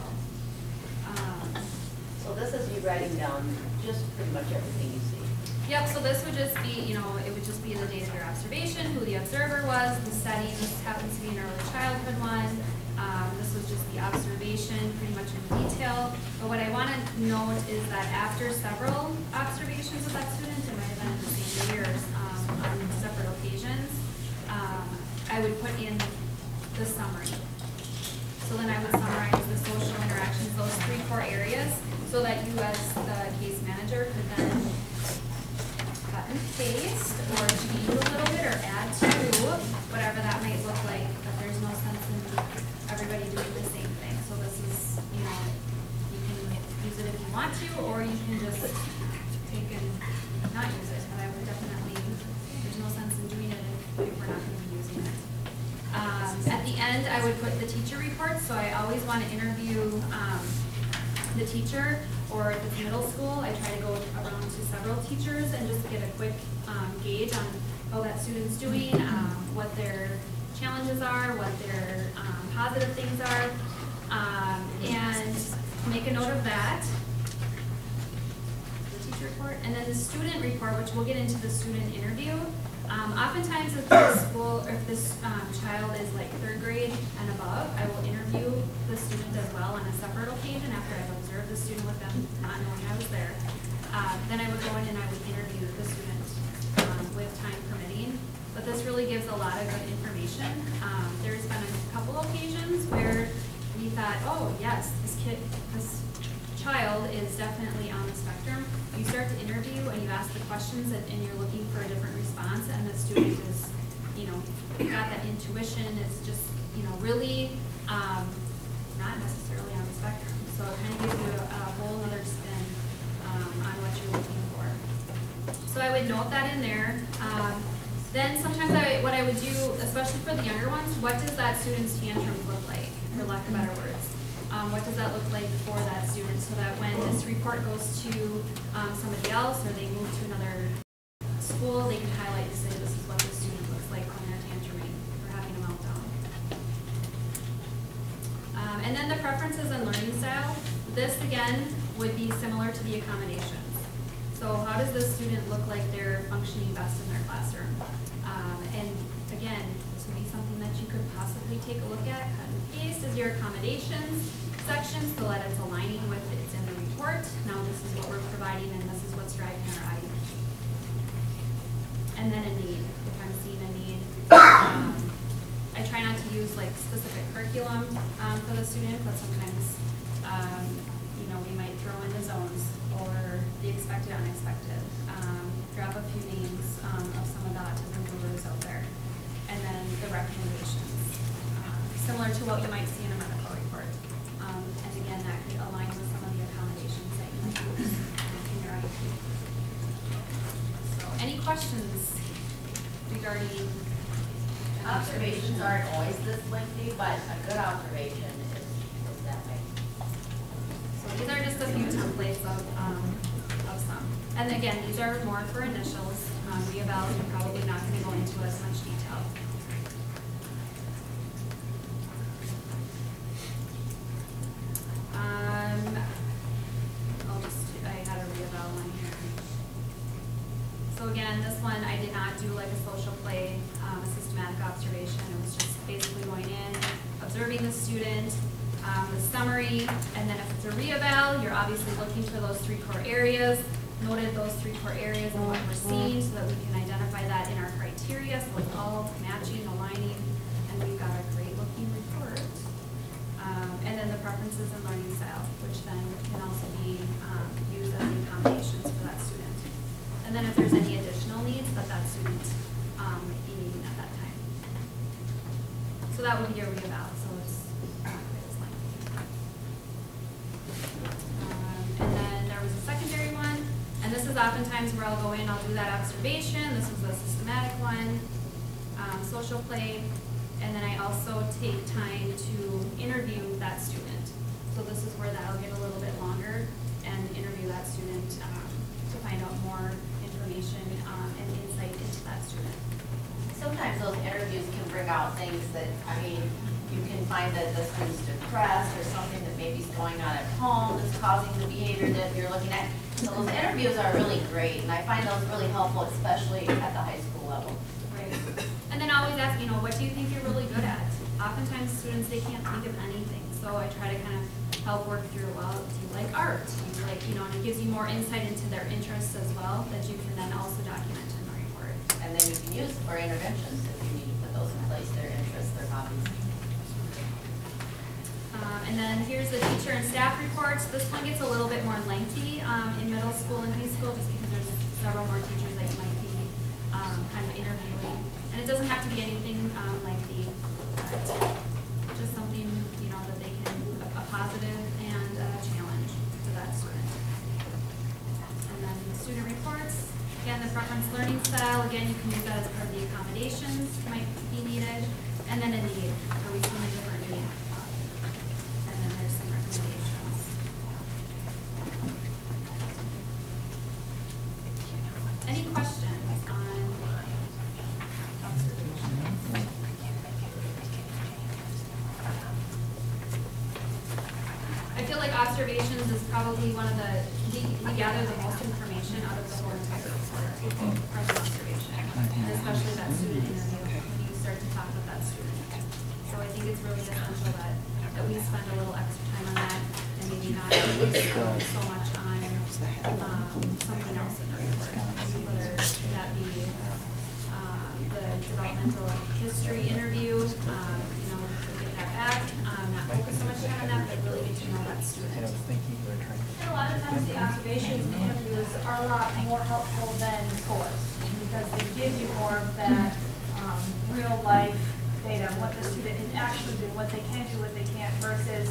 So this is you writing down just pretty much everything you see. Yep, so this would just be, you know, it would just be the date of your observation, who the observer was, the setting. This happens to be an early childhood one. This was just the observation, pretty much in detail. But what I want to note is that after several observations of that student, it might have been in the same years, on separate occasions, I would put in the summary. So then I would summarize the social interactions, those 3 core areas, so that you as the case manager could then cut and paste or change a little bit or add to, whatever that might look like, but there's no sense in everybody doing the same thing. So this is, you know, you can use it if you want to, or you can just take and not use it. But I would definitely, there's no sense in doing it if we're not going to be using it. At the end, I would put the teacher report, so I always want to interview the teacher, or if it's middle school, I try to go around to several teachers and just get a quick gauge on how that student's doing, what their challenges are, what their positive things are, and make a note of that. The teacher report, and then the student report, which we'll get into the student interview. Oftentimes if this school, or if this child is like 3rd grade and above, I will interview the student as well on a separate occasion after I've observed the student with them, not knowing I was there. Then I would go in and I would interview the student with time permitting. But this really gives a lot of good information. There's been a couple occasions where we thought, oh yes, this child is definitely on the spectrum. You start to interview and you ask the questions and you're looking for a different response, and the student is, you know, got that intuition. It's just, you know, really not necessarily on the spectrum. So it kind of gives you a whole other spin on what you're looking for. So I would note that in there. Then sometimes what I would do, especially for the younger ones, what does that student's tantrums look like, for lack of better words? What does that look like for that student, so that when this report goes to somebody else or they move to another school, they can highlight and say this is what the student looks like when they're tantruming or having a meltdown. And then the preferences and learning style. This again would be similar to the accommodations. So how does this student look like they're functioning best in their classroom? And again, this would be something that you could possibly take a look at. Cut and paste is your accommodations section so that it's aligning with it's in the report. Now this is what we're providing and this is what's driving our IEP. And then a need, if I'm seeing a need. I try not to use like specific curriculum for the student, but sometimes you know, we might throw in the zones or the expected, unexpected. Drop a few names of some of the autism gurus out there. And then the recommendations, similar to what you might see in a medical report. And again, that could align with some of the accommodations that you might use in your IEP. So any questions regarding Observations aren't always this lengthy, but a good observation is that way. So these are just a few templates of some. And again, these are more for initials. Re-eval, we're probably not going to go into as much detail. I had a re-eval one here. So again, this one I did not do like a social play, a systematic observation. It was just basically going in, observing the student, the summary, and then if it's a re-eval, you're obviously looking for those 3 core areas, noted those 3 core areas and what we're seeing so that we can identify that in our criteria, so it's all matching, aligning, and we've got a great looking report. And then the preferences and learning style, which then can also be used as accommodations for that student. And then if there's any additional needs that student So that would be your reeval, so it's not quite as lengthy. And then there was a secondary one, and this is oftentimes where I'll go in, I'll do that observation. This was a systematic one, social play, and then I also take time to interview that student. So this is where that'll get a little bit longer and interview that student to find out more information and insight into that student. Sometimes those interviews can bring out things that, I mean, you can find that the student's depressed or something that maybe is going on at home that's causing the behavior that you're looking at. So those interviews are really great, and I find those really helpful, especially at the high school level. Right. And then always ask, what do you think you're really good at? Oftentimes students, they can't think of anything. So I try to kind of help work through, well, do you like art? Do you like, and it gives you more insight into their interests as well that you can then also document in the report. And then you can use for interventions if you need to put those in place, their interests, their hobbies. And then here's the teacher and staff reports. This one gets a little bit more lengthy in middle school and high school just because there's several more teachers that you might be kind of interviewing. And it doesn't have to be anything lengthy, but just something, that they can, a positive and a challenge to that student. And then the student reports. Again, the preference learning style, again, you can use that as part of the accommodations might be needed. And then a need, are we seeing a different need? And then there's some recommendations. Any questions on observations? I feel like observations is probably one of we gather the most information out of the whole entire report from observation, and especially that student interview when you start to talk with that student. So I think it's really essential that we spend a little extra time on that and maybe not so much on something else in the report, whether that be the developmental history interview, get that back, not focus so much time on that, but really get to know that student. And a lot of times the observations and interviews are a lot more helpful than scores because they give you more of that real life data, what the student is actually doing, what they can do, what they can't, versus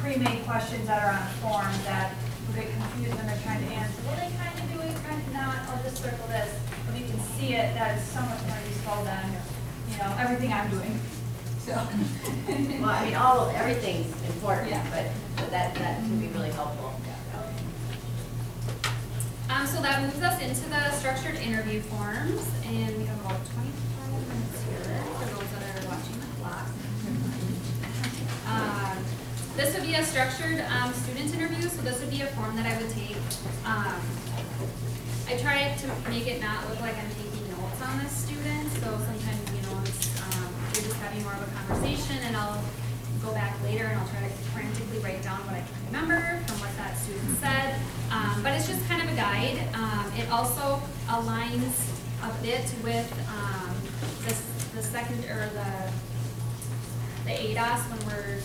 pre-made questions that are on a form that will get confused when they're trying to answer. Well, they kind of do it, kind of not. I'll just circle this. But you can see it. That is so much more useful than everything I'm doing. So. Well, everything's important, Yeah. but that can be really helpful. So that moves us into the structured interview forms, and we have about 25 minutes here for those that are watching the clock. This would be a structured student interview, so this would be a form that I would take. I try to make it not look like I'm taking notes on this student, so sometimes, it's, you're just having more of a conversation, and I'll go back later and I'll try to frantically write down what I can remember from what that student said. But it's just kind of a guide. It also aligns a bit with the second or the ADOS when we're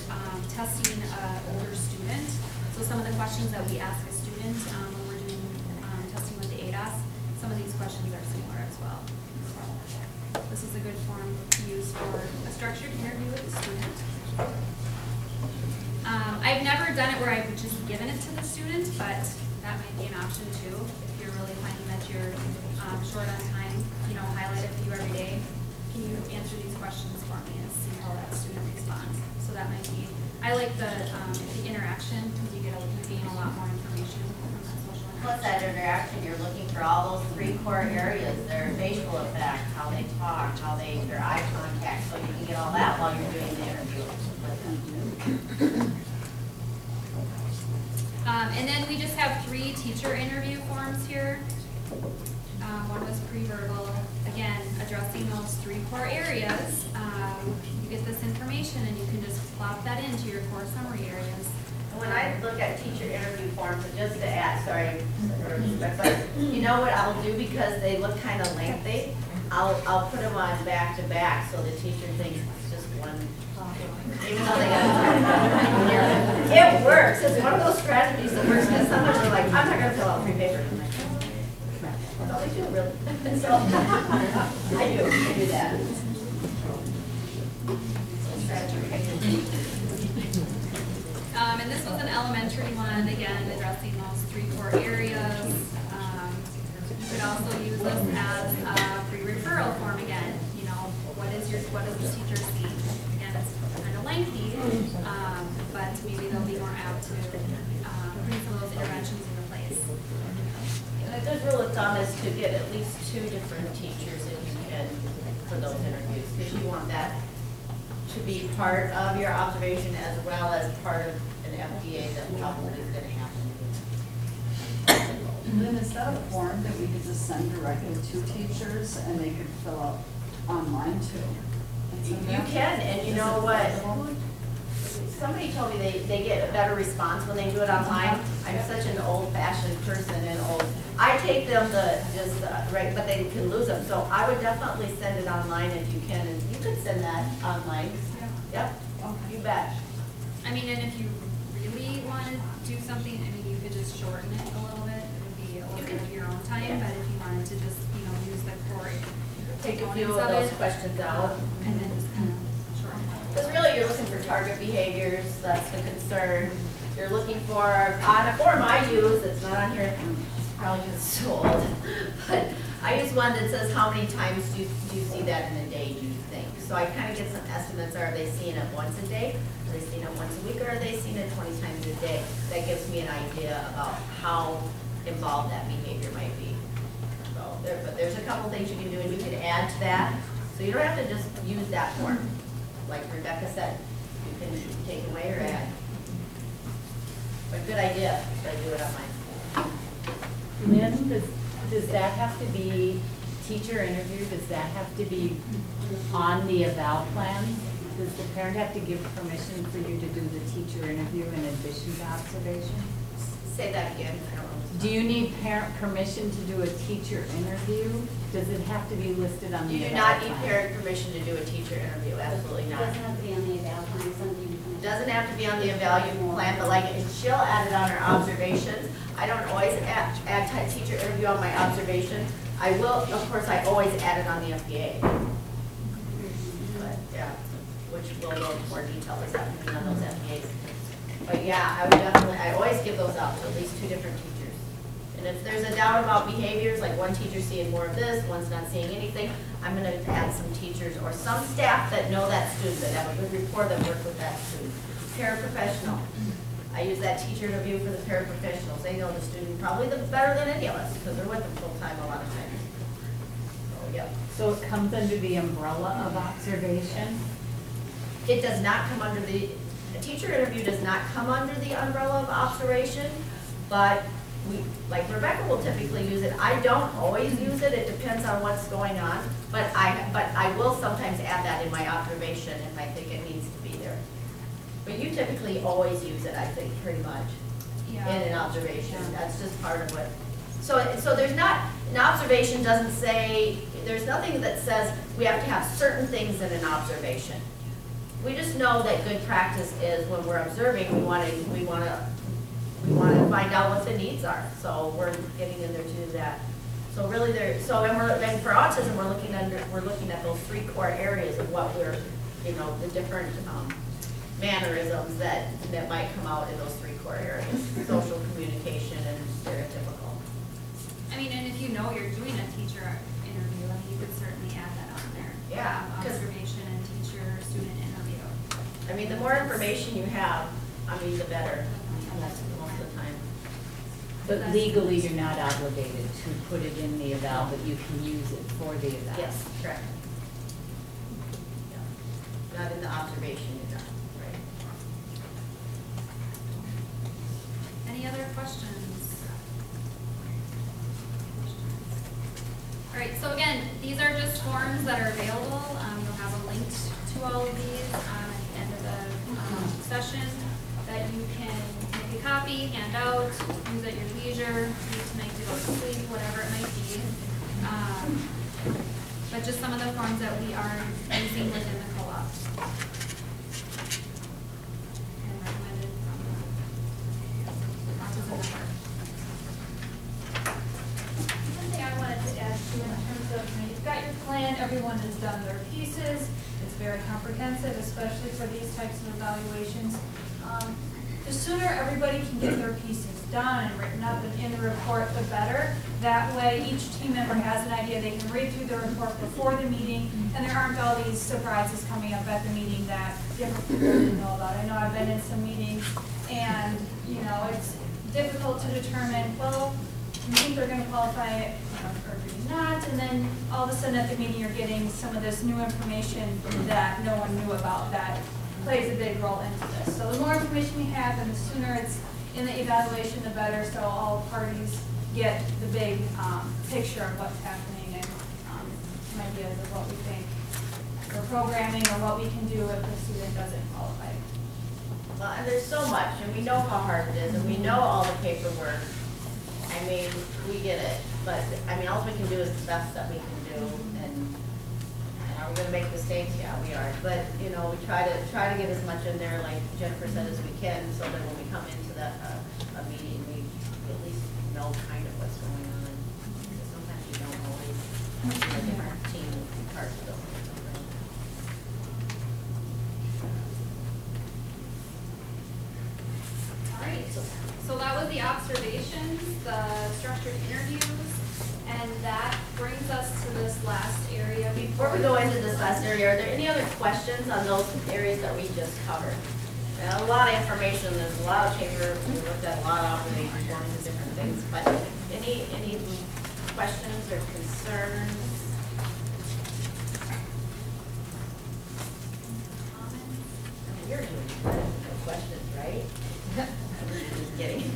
testing an older student. So some of the questions that we ask a student when we're doing testing with the ADOS, some of these questions are similar as well. So this is a good form to use for a structured interview with the student. I've never done it where I've just given it to the student, but that might be an option too. If you're really finding that you're short on time, highlight a few every day. Can you answer these questions for me and see how that student responds? So that might be, I like the interaction because you gain a lot more information from that social interaction. Plus that interaction, you're looking for all those 3 core areas, their facial effect, how they talk, their eye contact, so you can get all that while you're doing the interview with them. And then we just have 3 teacher interview forms here. One was pre-verbal, again, addressing those 3 core areas. You get this information and you can just plop that into your core summary areas. When I look at teacher interview forms, just to add, you know what I'll do because they look kind of lengthy? I'll put them on back to back so the teacher thinks it's just one. Even though they got it works. It's one of those strategies that works because sometimes they're like, I'm not going to fill out 3 papers. I'm like, that's all they do, really. So I do that. So elementary one, again, addressing those 3 core areas. You could also use this as a pre-referral form again. You know, what does the teacher see? Again, it's kind of lengthy, but maybe they'll be more apt to bring some of those interventions into place. And a good rule of thumb is to get at least 2 different teachers if you can for those interviews, because you want that to be part of your observation as well as part of an FDA that probably is going to happen. Then is that a form that we could just send directly to teachers and they could fill out online too? You can, and you know what? Somebody told me they get a better response when they do it online. I'm such an old-fashioned person and I take them right, but they can lose them. So I would definitely send it online if you can, and you could send that online. Yep, you bet. I mean, and if you really want to do something, I mean, you could just shorten it a little bit. It would be a little bit of your own time, but if you wanted to just, you know, use the core Take a few of those questions out. and then just kind of shorten it. Because really, you're looking for target behaviors, that's the concern. You're looking for, on a form I use, it's not on here, probably because it's so old, but I use one that says how many times do you see that in a day, do you think? So I kind of get some estimates, are they seeing it once a day? Are they seeing it once a week, or are they seeing it 20 times a day? That gives me an idea about how involved that behavior might be. So but there's a couple things you can do, and you can add to that. So you don't have to just use that form. Like Rebecca said, you can take away or add. But good idea, to do it online. Lynn, does that have to be teacher interview? Does that have to be on the eval plan? Does the parent have to give permission for you to do the teacher interview in addition to observation? Say that again. I don't know. Do you need parent permission to do a teacher interview? Does it have to be listed on the You do eval not need plan? parent permission to do a teacher interview, absolutely It not. doesn't have to be on the eval plan, it's something you can. Doesn't have to be on the evaluation plan, but like, she'll add it on her observations. I don't always add teacher interview on my observations. I will, of course, I always add it on the FBA. But, yeah, which will go into more detail this afternoon on those FBAs. But yeah, I would definitely, I always give those out to at least 2 different teachers. And if there's a doubt about behaviors, like one teacher's seeing more of this, one's not seeing anything, I'm gonna add some teachers or some staff that know that student, that have a good rapport, that work with that student. Paraprofessional. I use that teacher interview for the paraprofessionals. They know the student probably better than any of us, because they're with them full time a lot of times. So, yep. So it comes under the umbrella of observation? It does not come under a teacher interview does not come under the umbrella of observation, but like Rebecca will typically use it. I don't always use it. It depends on what's going on, but I will sometimes add that in my observation if I think it needs to be there. But you typically always use it, I think, pretty much, in an observation. That's just part of what. So there's not, an observation doesn't say, there's nothing that says we have to have certain things in an observation. We just know that good practice is when we're observing, we want to find out what the needs are. So we're getting in there to do that. So really and for autism, we're looking at those 3 core areas of what we're, you know, the different mannerisms that might come out in those 3 core areas: social, communication, and stereotypical. I mean, and if you know you're doing a teacher interview, I mean, you could certainly add that on there. Yeah, Observation and teacher-student interview. I mean, the more information you have, I mean, the better. Most of the time. But legally, you're not obligated to put it in the eval, but you can use it for the eval. Yes, correct. Yeah. Not in the observation, you're not, right? Any other questions? All right, so again, these are just forms that are available. You'll have a link to all of these at the end of the session that you can make a copy, hand out, use at your leisure, use tonight to go to sleep, whatever it might be. But just some of the forms that we are using within the co-op. And recommended from the Autism Network. One thing I wanted to add to in terms of, you know, you've got your plan, everyone has done their pieces, it's very comprehensive, especially for these types of evaluations. the sooner everybody can get their pieces done and written up and in the report, the better. That way, each team member has an idea. They can read through the report before the meeting, and there aren't all these surprises coming up at the meeting that different people didn't know about. I know I've been in some meetings, and you know, it's difficult to determine, well, you think they're going to qualify or do not, and then all of a sudden at the meeting you're getting some of this new information that no one knew about that plays a big role into this. So the more information we have and the sooner it's in the evaluation, the better, so all parties get the big picture of what's happening and some ideas of what we think for programming or what we can do if the student doesn't qualify. Well, and there's so much, and we know how hard it is, and we know all the paperwork. I mean, we get it, but I mean, all we can do is the best that we can do, and are we gonna make mistakes? Yeah, we are. But you know, we try to get as much in there, like Jennifer said, as we can, so that when we come into that a meeting, we at least know kind of what's going on. Because sometimes you don't always see a different team parts of those. All right, so that was the observations, the structured interviews, and that brings us to this last area. Before we go into this last area, are there any other questions on those areas that we just covered? And a lot of information, there's a lot of paper, we looked at a lot of observations, going into different things, but any questions or concerns? Comments? I mean, you're doing no questions, right? Just kidding.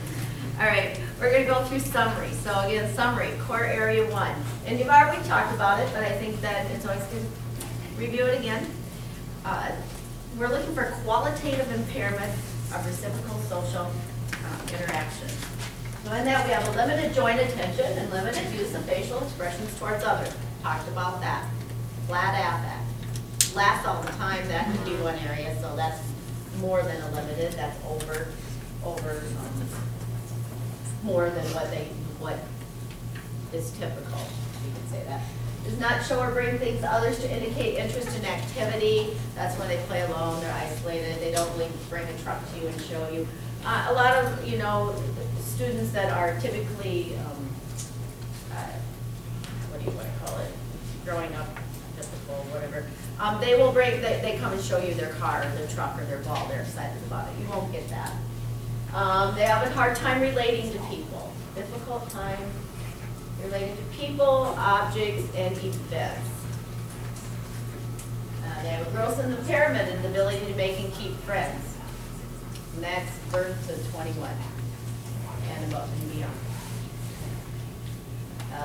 All right, we're going to go through summary. So again, summary, core area 1. And you've already talked about it, but I think that it's always good to review it again. We're looking for qualitative impairment of reciprocal social interaction. So in that we have a limited joint attention and limited use of facial expressions towards others. Talked about that. Flat affect. Laughs all the time, that could be one area, so that's more than a limited, that's over more than what is typical, you can say that. Does not show or bring things to others to indicate interest in activity. That's when they play alone, they're isolated, they don't really bring a truck to you and show you. A lot of, you know, students that are typically, what do you want to call it, growing up, typical, whatever, they will bring, they come and show you their car, or their truck, or their ball, they're excited about it. You won't get that. They have a hard time relating to people. Difficult time relating to people, objects, and events. They have a gross impairment in the ability to make and keep friends. And that's birth to 21 and above and beyond.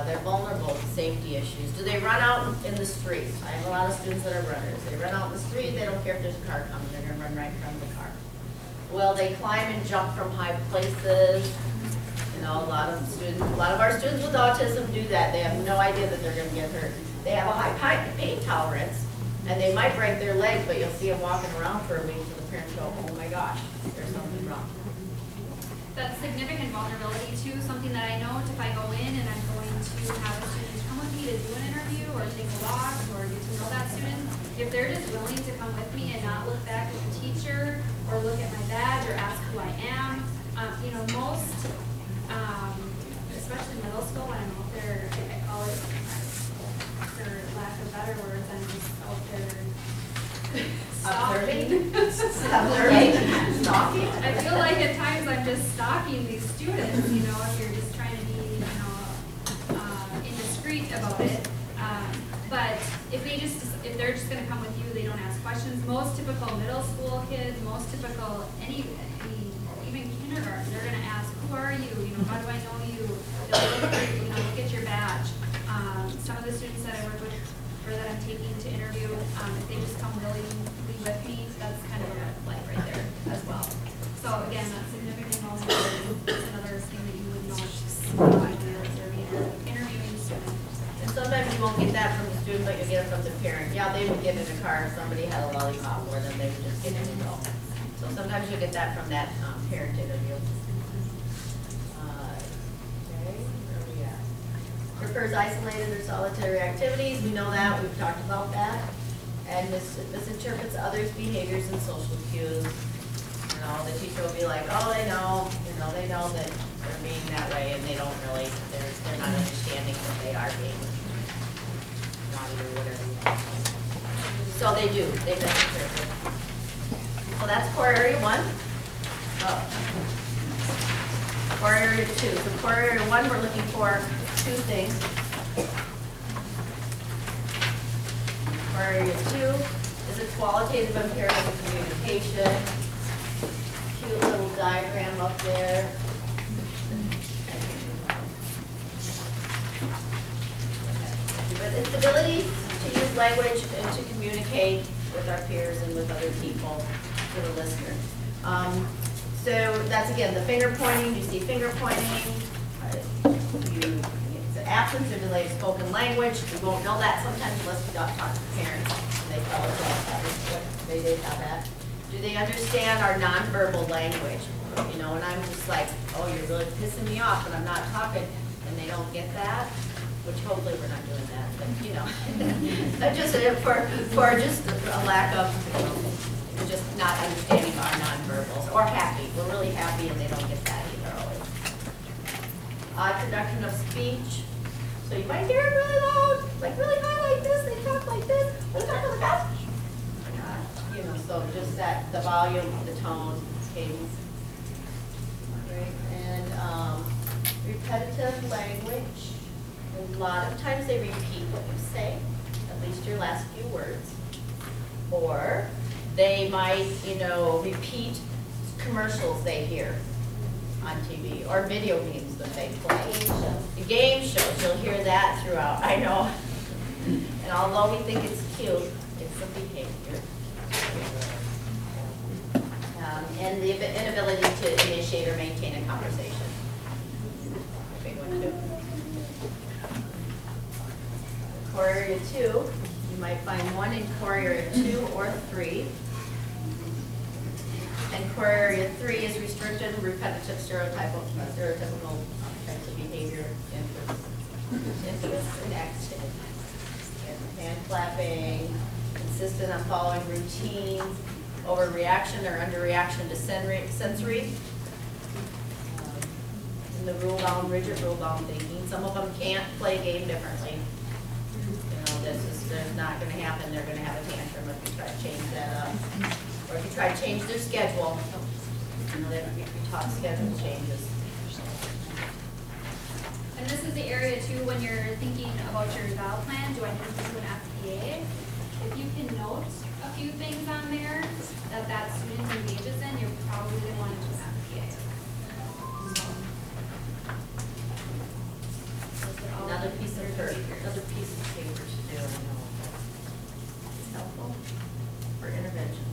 They're vulnerable to safety issues. Do they run out in the street? I have a lot of students that are runners. They run out in the street, they don't care if there's a car coming, they're gonna run right in front of the car. Will they climb and jump from high places? You know, a lot of our students with autism do that. They have no idea that they're gonna get hurt. They have a high pain tolerance, and they might break their leg, but you'll see them walking around for a week, and the parents go, oh my gosh, there's something wrong. That's significant vulnerability too, something that I know if I go in and I'm going to have a student come with me to do an interview or take a walk or get to know that student, if they're just willing to come with me and not look back at the teacher or look at my badge or ask who I am, you know, most, especially middle school, when I'm out there, I call it, for lack of better words, I'm just out there stalking. Stalking? I feel like at times I'm just stalking these students, you know, if you're just trying to be, you know, indiscreet about it. But if they're just going to come with you, they don't ask questions. Most typical middle school kids, most typical even kindergarten, they're going to ask, who are you? You know, how do I know you? They'll look at your badge. Some of the students that I work with or that I'm taking to interview, if they just come willingly with me, that's kind of a red flag right there as well. So again, that's significant vulnerability. That's another thing that you would know while you're observing or interviewing students. And sometimes you won't get that from the student, but you'll get it from the parent. Yeah, they would get in the car and somebody had a lollipop, or then they would just get in and go. So sometimes you'll get that from that parent interview. Okay, where are we at? Prefers isolated or solitary activities. We know that. We've talked about that. And misinterprets others' behaviors and social cues. You know, the teacher will be like, oh, they know that they're being that way, and they don't really, they're not understanding that they are being naughty or whatever you want. So they do, they demonstrate it. So that's core area 1. Core area 2. So core area 1, we're looking for 2 things. Core area 2 is a qualitative impairment of communication. Cute little diagram up there. But it's the ability to use language and to communicate with our peers and with other people, to the listener. So that's again the finger pointing. You see finger pointing. It's an absence or delay of spoken language. We won't know that sometimes unless we talk to parents. And they tell us that they did have that. Do they understand our nonverbal language? You know, and I'm just like, oh, you're really pissing me off when I'm not talking, and they don't get that. Which hopefully we're not doing that, but you know, just for just a lack of, you know, just not understanding our nonverbals, or happy. We're really happy and they don't get that either always. Production of speech. So you might hear it really loud, like really high like this, they talk like this, they talk like that. You know, so just that, the volume, the tone, cadence. Right, and repetitive language. A lot of times they repeat what you say, at least your last few words. Or they might, you know, repeat commercials they hear on TV or video games that they play. The game shows, you'll hear that throughout, I know. And although we think it's cute, it's a behavior. And the inability to initiate or maintain a conversation. Big one too. Core area 2, you might find one in core area 2 or 3. And core area 3 is restricted and repetitive stereotypical types of behavior, interests, and activities. Hand clapping, insistent on following routines, overreaction or underreaction to sensory. And the rule-bound, rigid rule-bound thinking. Some of them can't play a game differently. There's not going to happen. They're going to have a tantrum if you try to change that up. Or if you try to change their schedule. You know, they taught schedule changes. And this is the area too when you're thinking about your eval plan. Do I need to do an FPA? If you can note a few things on there that student engages in, you're probably going to want to do an FPA. Another piece of paper to do. I know. It's helpful for intervention.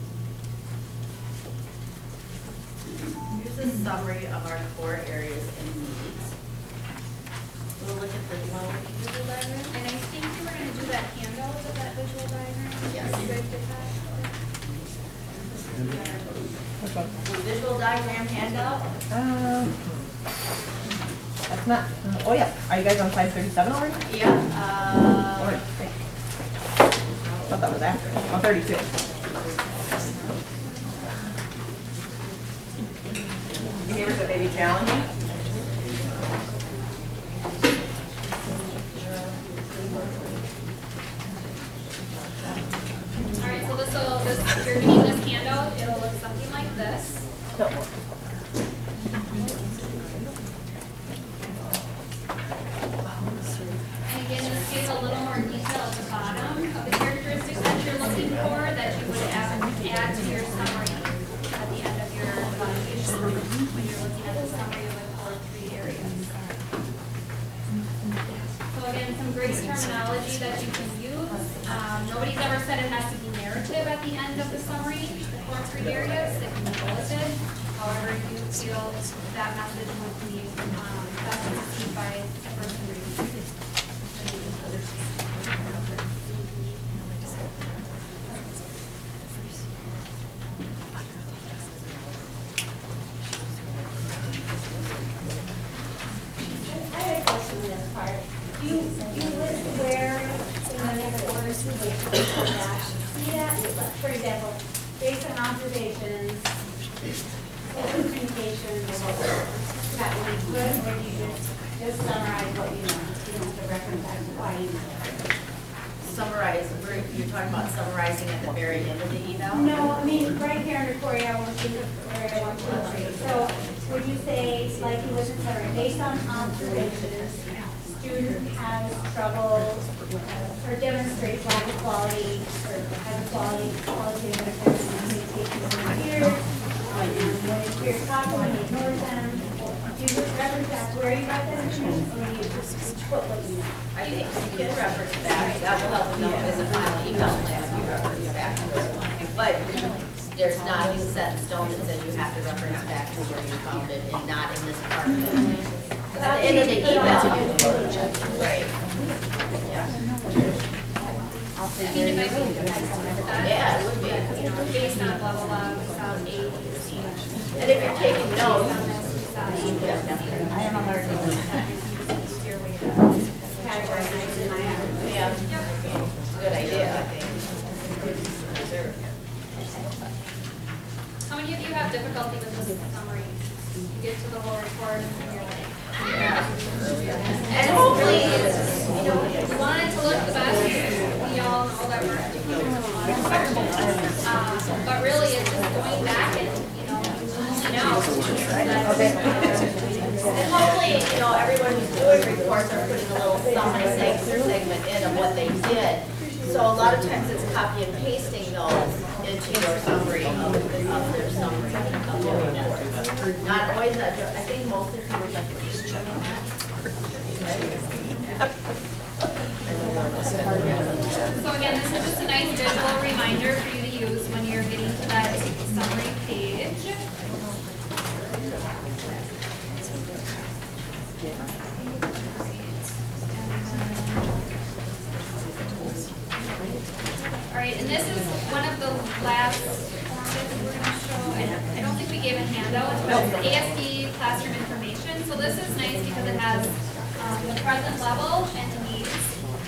Here's a summary of our core areas and needs. We'll look at the visual diagram. And I think you were going to do that handout of that visual diagram. Yes. You guys did that? The visual diagram handout. That's not, oh yeah, are you guys on slide 37 already? Yeah. Or, I thought that was after, oh, 32. Behaviors that may be challenging. All right, so if you're getting this handout, it'll look something like this. And again, this gives a little more detail at the bottom of the characteristics that you're looking for that you would add to your summary at the end of your evaluation when you're looking at the summary of the core 3 areas. So again, some great terminology that you can use. Nobody's ever said it has to be narrative at the end of the summary, the core 3 areas. It can be bulleted. However, you feel that message would be best received by the person reading it. I had a question in this part. You list where in the orders to see that? For example, based on observations, communication, that would be good, or do you just summarize what you know? You don't have to reference back to why you know. Summarize, you're talking about summarizing at the very end of the eval? No, I mean, right here under Corey, I want to, area 1, 2, 3. So would you say, like you was sorry, based on observations, student has trouble or demonstrates lack of quality or has a qualitative effect on communication with their peers, and when his peers talk to him, he ignores them. Do you just reference back where you got that information, or do you just put what you know? I think you can reference back, that will help them know in the final eval plan if you reference back to it. But there's not a set in stone that says you have to reference back to where you found it and not in this part of it. At the end of the eval, right? Yeah. I mean, it might be that, Yeah, it would be. you know, based on blah, blah, blah, we found 8, And if you're taking notes, I don't know how to do that. Your way to categorize it in my own. yeah, Yep. good idea, I think. How many of you have difficulty with this summary? You get to the whole report and you're like, And hopefully, you know, you want it to look the best, we all know that we're but really it's just going back and, you know, and hopefully, you know, everyone who's doing reports are putting a little summary segment in of what they did. So a lot of times it's copy and pasting those into your summary of their summary of their report. Not always that, I think most of the people like to just check on that. So again, this is just a nice visual reminder for you to use when you're getting to that summary page. All right, and this is one of the last forms that we're going to show. I don't think we gave a handout, but it's the ASD classroom information. So this is nice because it has the present level and needs.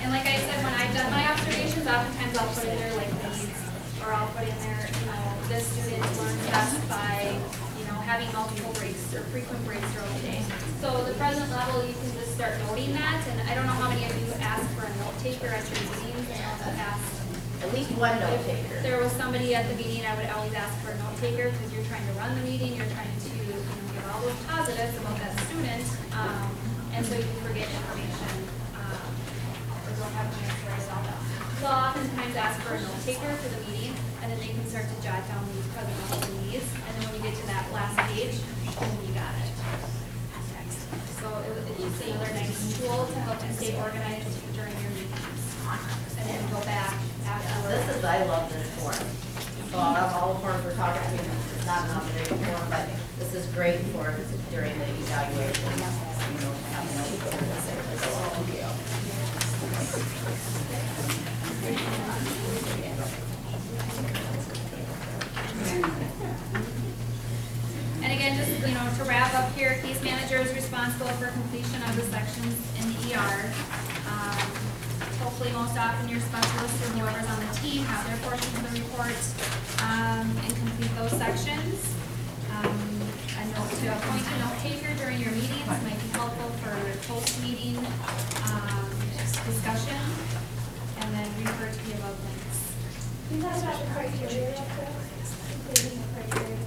And like I said, when I've done my observations, oftentimes I'll put in there like needs, or I'll put in there, you know, this student learns best by, you know, having multiple breaks or frequent breaks throughout the day. So the present level, you can just start noting that. And I don't know how many of you asked for a note taker at your meetings. I know that asked. At least one note taker. If there was somebody at the meeting, I would always ask for a note taker because you're trying to run the meeting, you're trying to, you know, give all those positives about that student, and so you can forget information, or don't have a chance to write it all down. So I'll oftentimes ask for a note taker for the meeting, and then they can start to jot down these present levels and needs, and then when you get to that last page, then you got it. So it's just another nice tool to help you stay organized during your meetings, and then go back afterwards. I love this form. So out of all the forms we're talking about, it's not an nominating form, but this is great for during the evaluation. You know, having a week over the same as all of you. And again, just, you know, to wrap up here, case manager is responsible for completion of the sections in the ER. Hopefully most often your specialists or whoever's on the team have their portion of the report and complete those sections. A note to appoint a note taker during your meetings might be helpful for post-meeting discussion, and then refer to the above links. You talked about the criteria, including the criteria.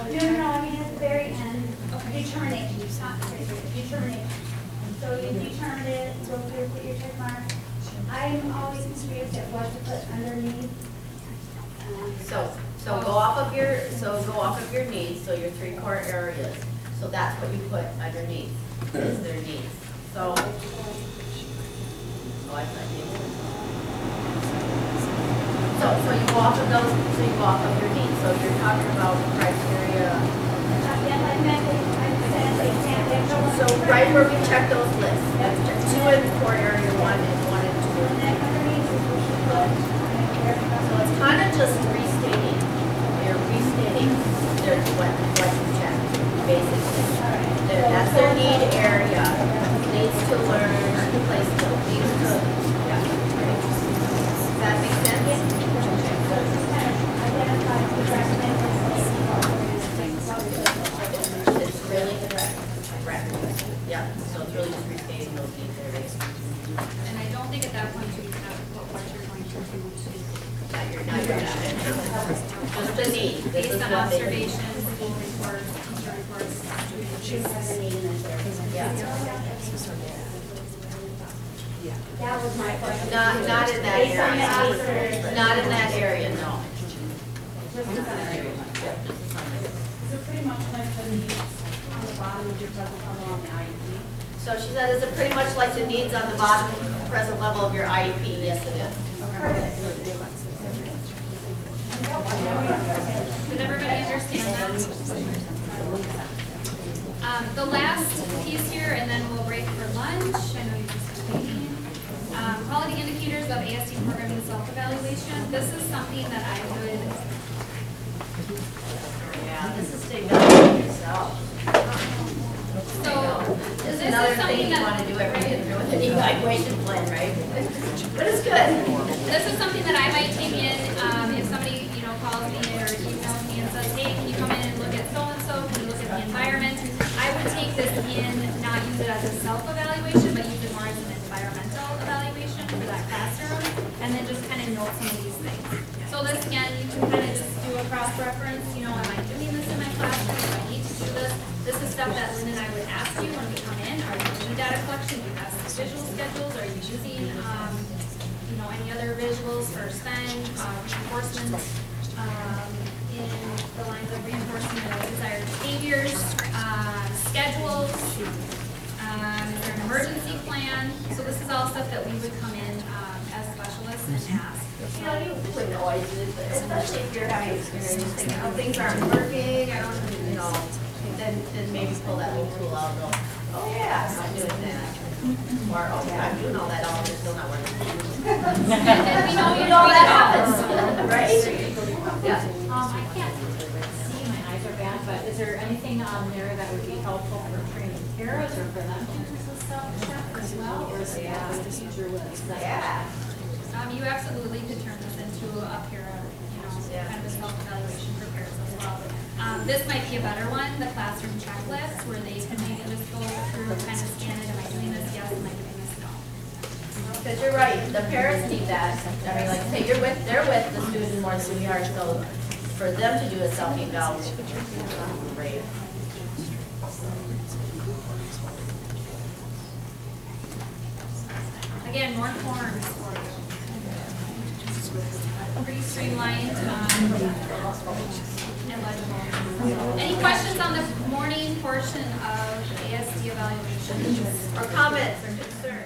No, I mean at the very end, determination, not criteria, determination. So you determined it, go through, put your check mark. I'm always curious at what to put underneath. So go off of your needs, so your 3 core areas. So that's what you put underneath, is their needs. So, I thought needs. So you go off of those, so you go off of your needs. So you're talking about criteria. So right where we check those lists, 2 in core area 1 and 1 and 2. So it's kind of just restating. You're restating what you checked, basically. That's their need area. Needs to learn, place to, needs to, yeah. Yeah, so it's really just restating those needs areas. And I don't think at that point you even have to put what you're going to do to. Not your just the need. This is Based on what they- observations, school reports, teacher reports, student Yeah. That was my question. Not in that area. Not in that area, no. Is it pretty much like the needs on the bottom of your present level on the IEP? So she said, is it pretty much like the needs on the bottom, present level of your IEP? Yes, it is. Did everybody understand that? The last piece here, and then we'll break for lunch. I know you just been waiting. Quality indicators of ASD programming self-evaluation. This is something that I would. Yeah, this is taking out yourself. So This is this another is something thing you that. want to do every year with an evaluation plan, right? But it's good. This is something that I might take in, if somebody, calls me or emails me and says, hey, can you come in and look at so-and-so, can you look at the environment? I would take this in, not use it as a self-evaluation, but use it more as an environmental evaluation for that classroom, and then just kind of note some of these things. So this, again, you can kind of just do a cross-reference, am I doing this in my classroom, do I need to do this? This is stuff that Lynn and I would ask you when we come in. Are you doing data collection? Do you have visual schedules? Are you using, any other visuals for spend, reinforcement, in the lines of reinforcement of desired behaviors, schedules, is there an emergency plan? So this is all stuff that we would come in as specialists and ask. You wouldn't always do this, especially if you're having experience thinking, oh, things aren't working, I don't, then maybe pull that little tool out and go, oh yeah, I'm doing that. Or, oh yeah, I'm doing all that, all it's still not working. And we know You know that happens, right? Yeah. I can't see, my eyes are bad, but is there anything on there that would be helpful for training paras or for them to use this stuff as well? Or is it what the teacher would say? Yeah. You absolutely could turn this into a para, kind of a self-evaluation for parents as well. This might be a better one, the classroom checklist, where they can maybe just go through, kind of scan it, am I doing this? Yes, am I doing this? No. Because you're right, the parents need that. I mean, like, say they're with the student more than we are, so for them to do a self-eval, great. Again, more forms for you. Pretty streamlined, and legible. Any questions on the morning portion of ASD evaluation? Or comments or concerns?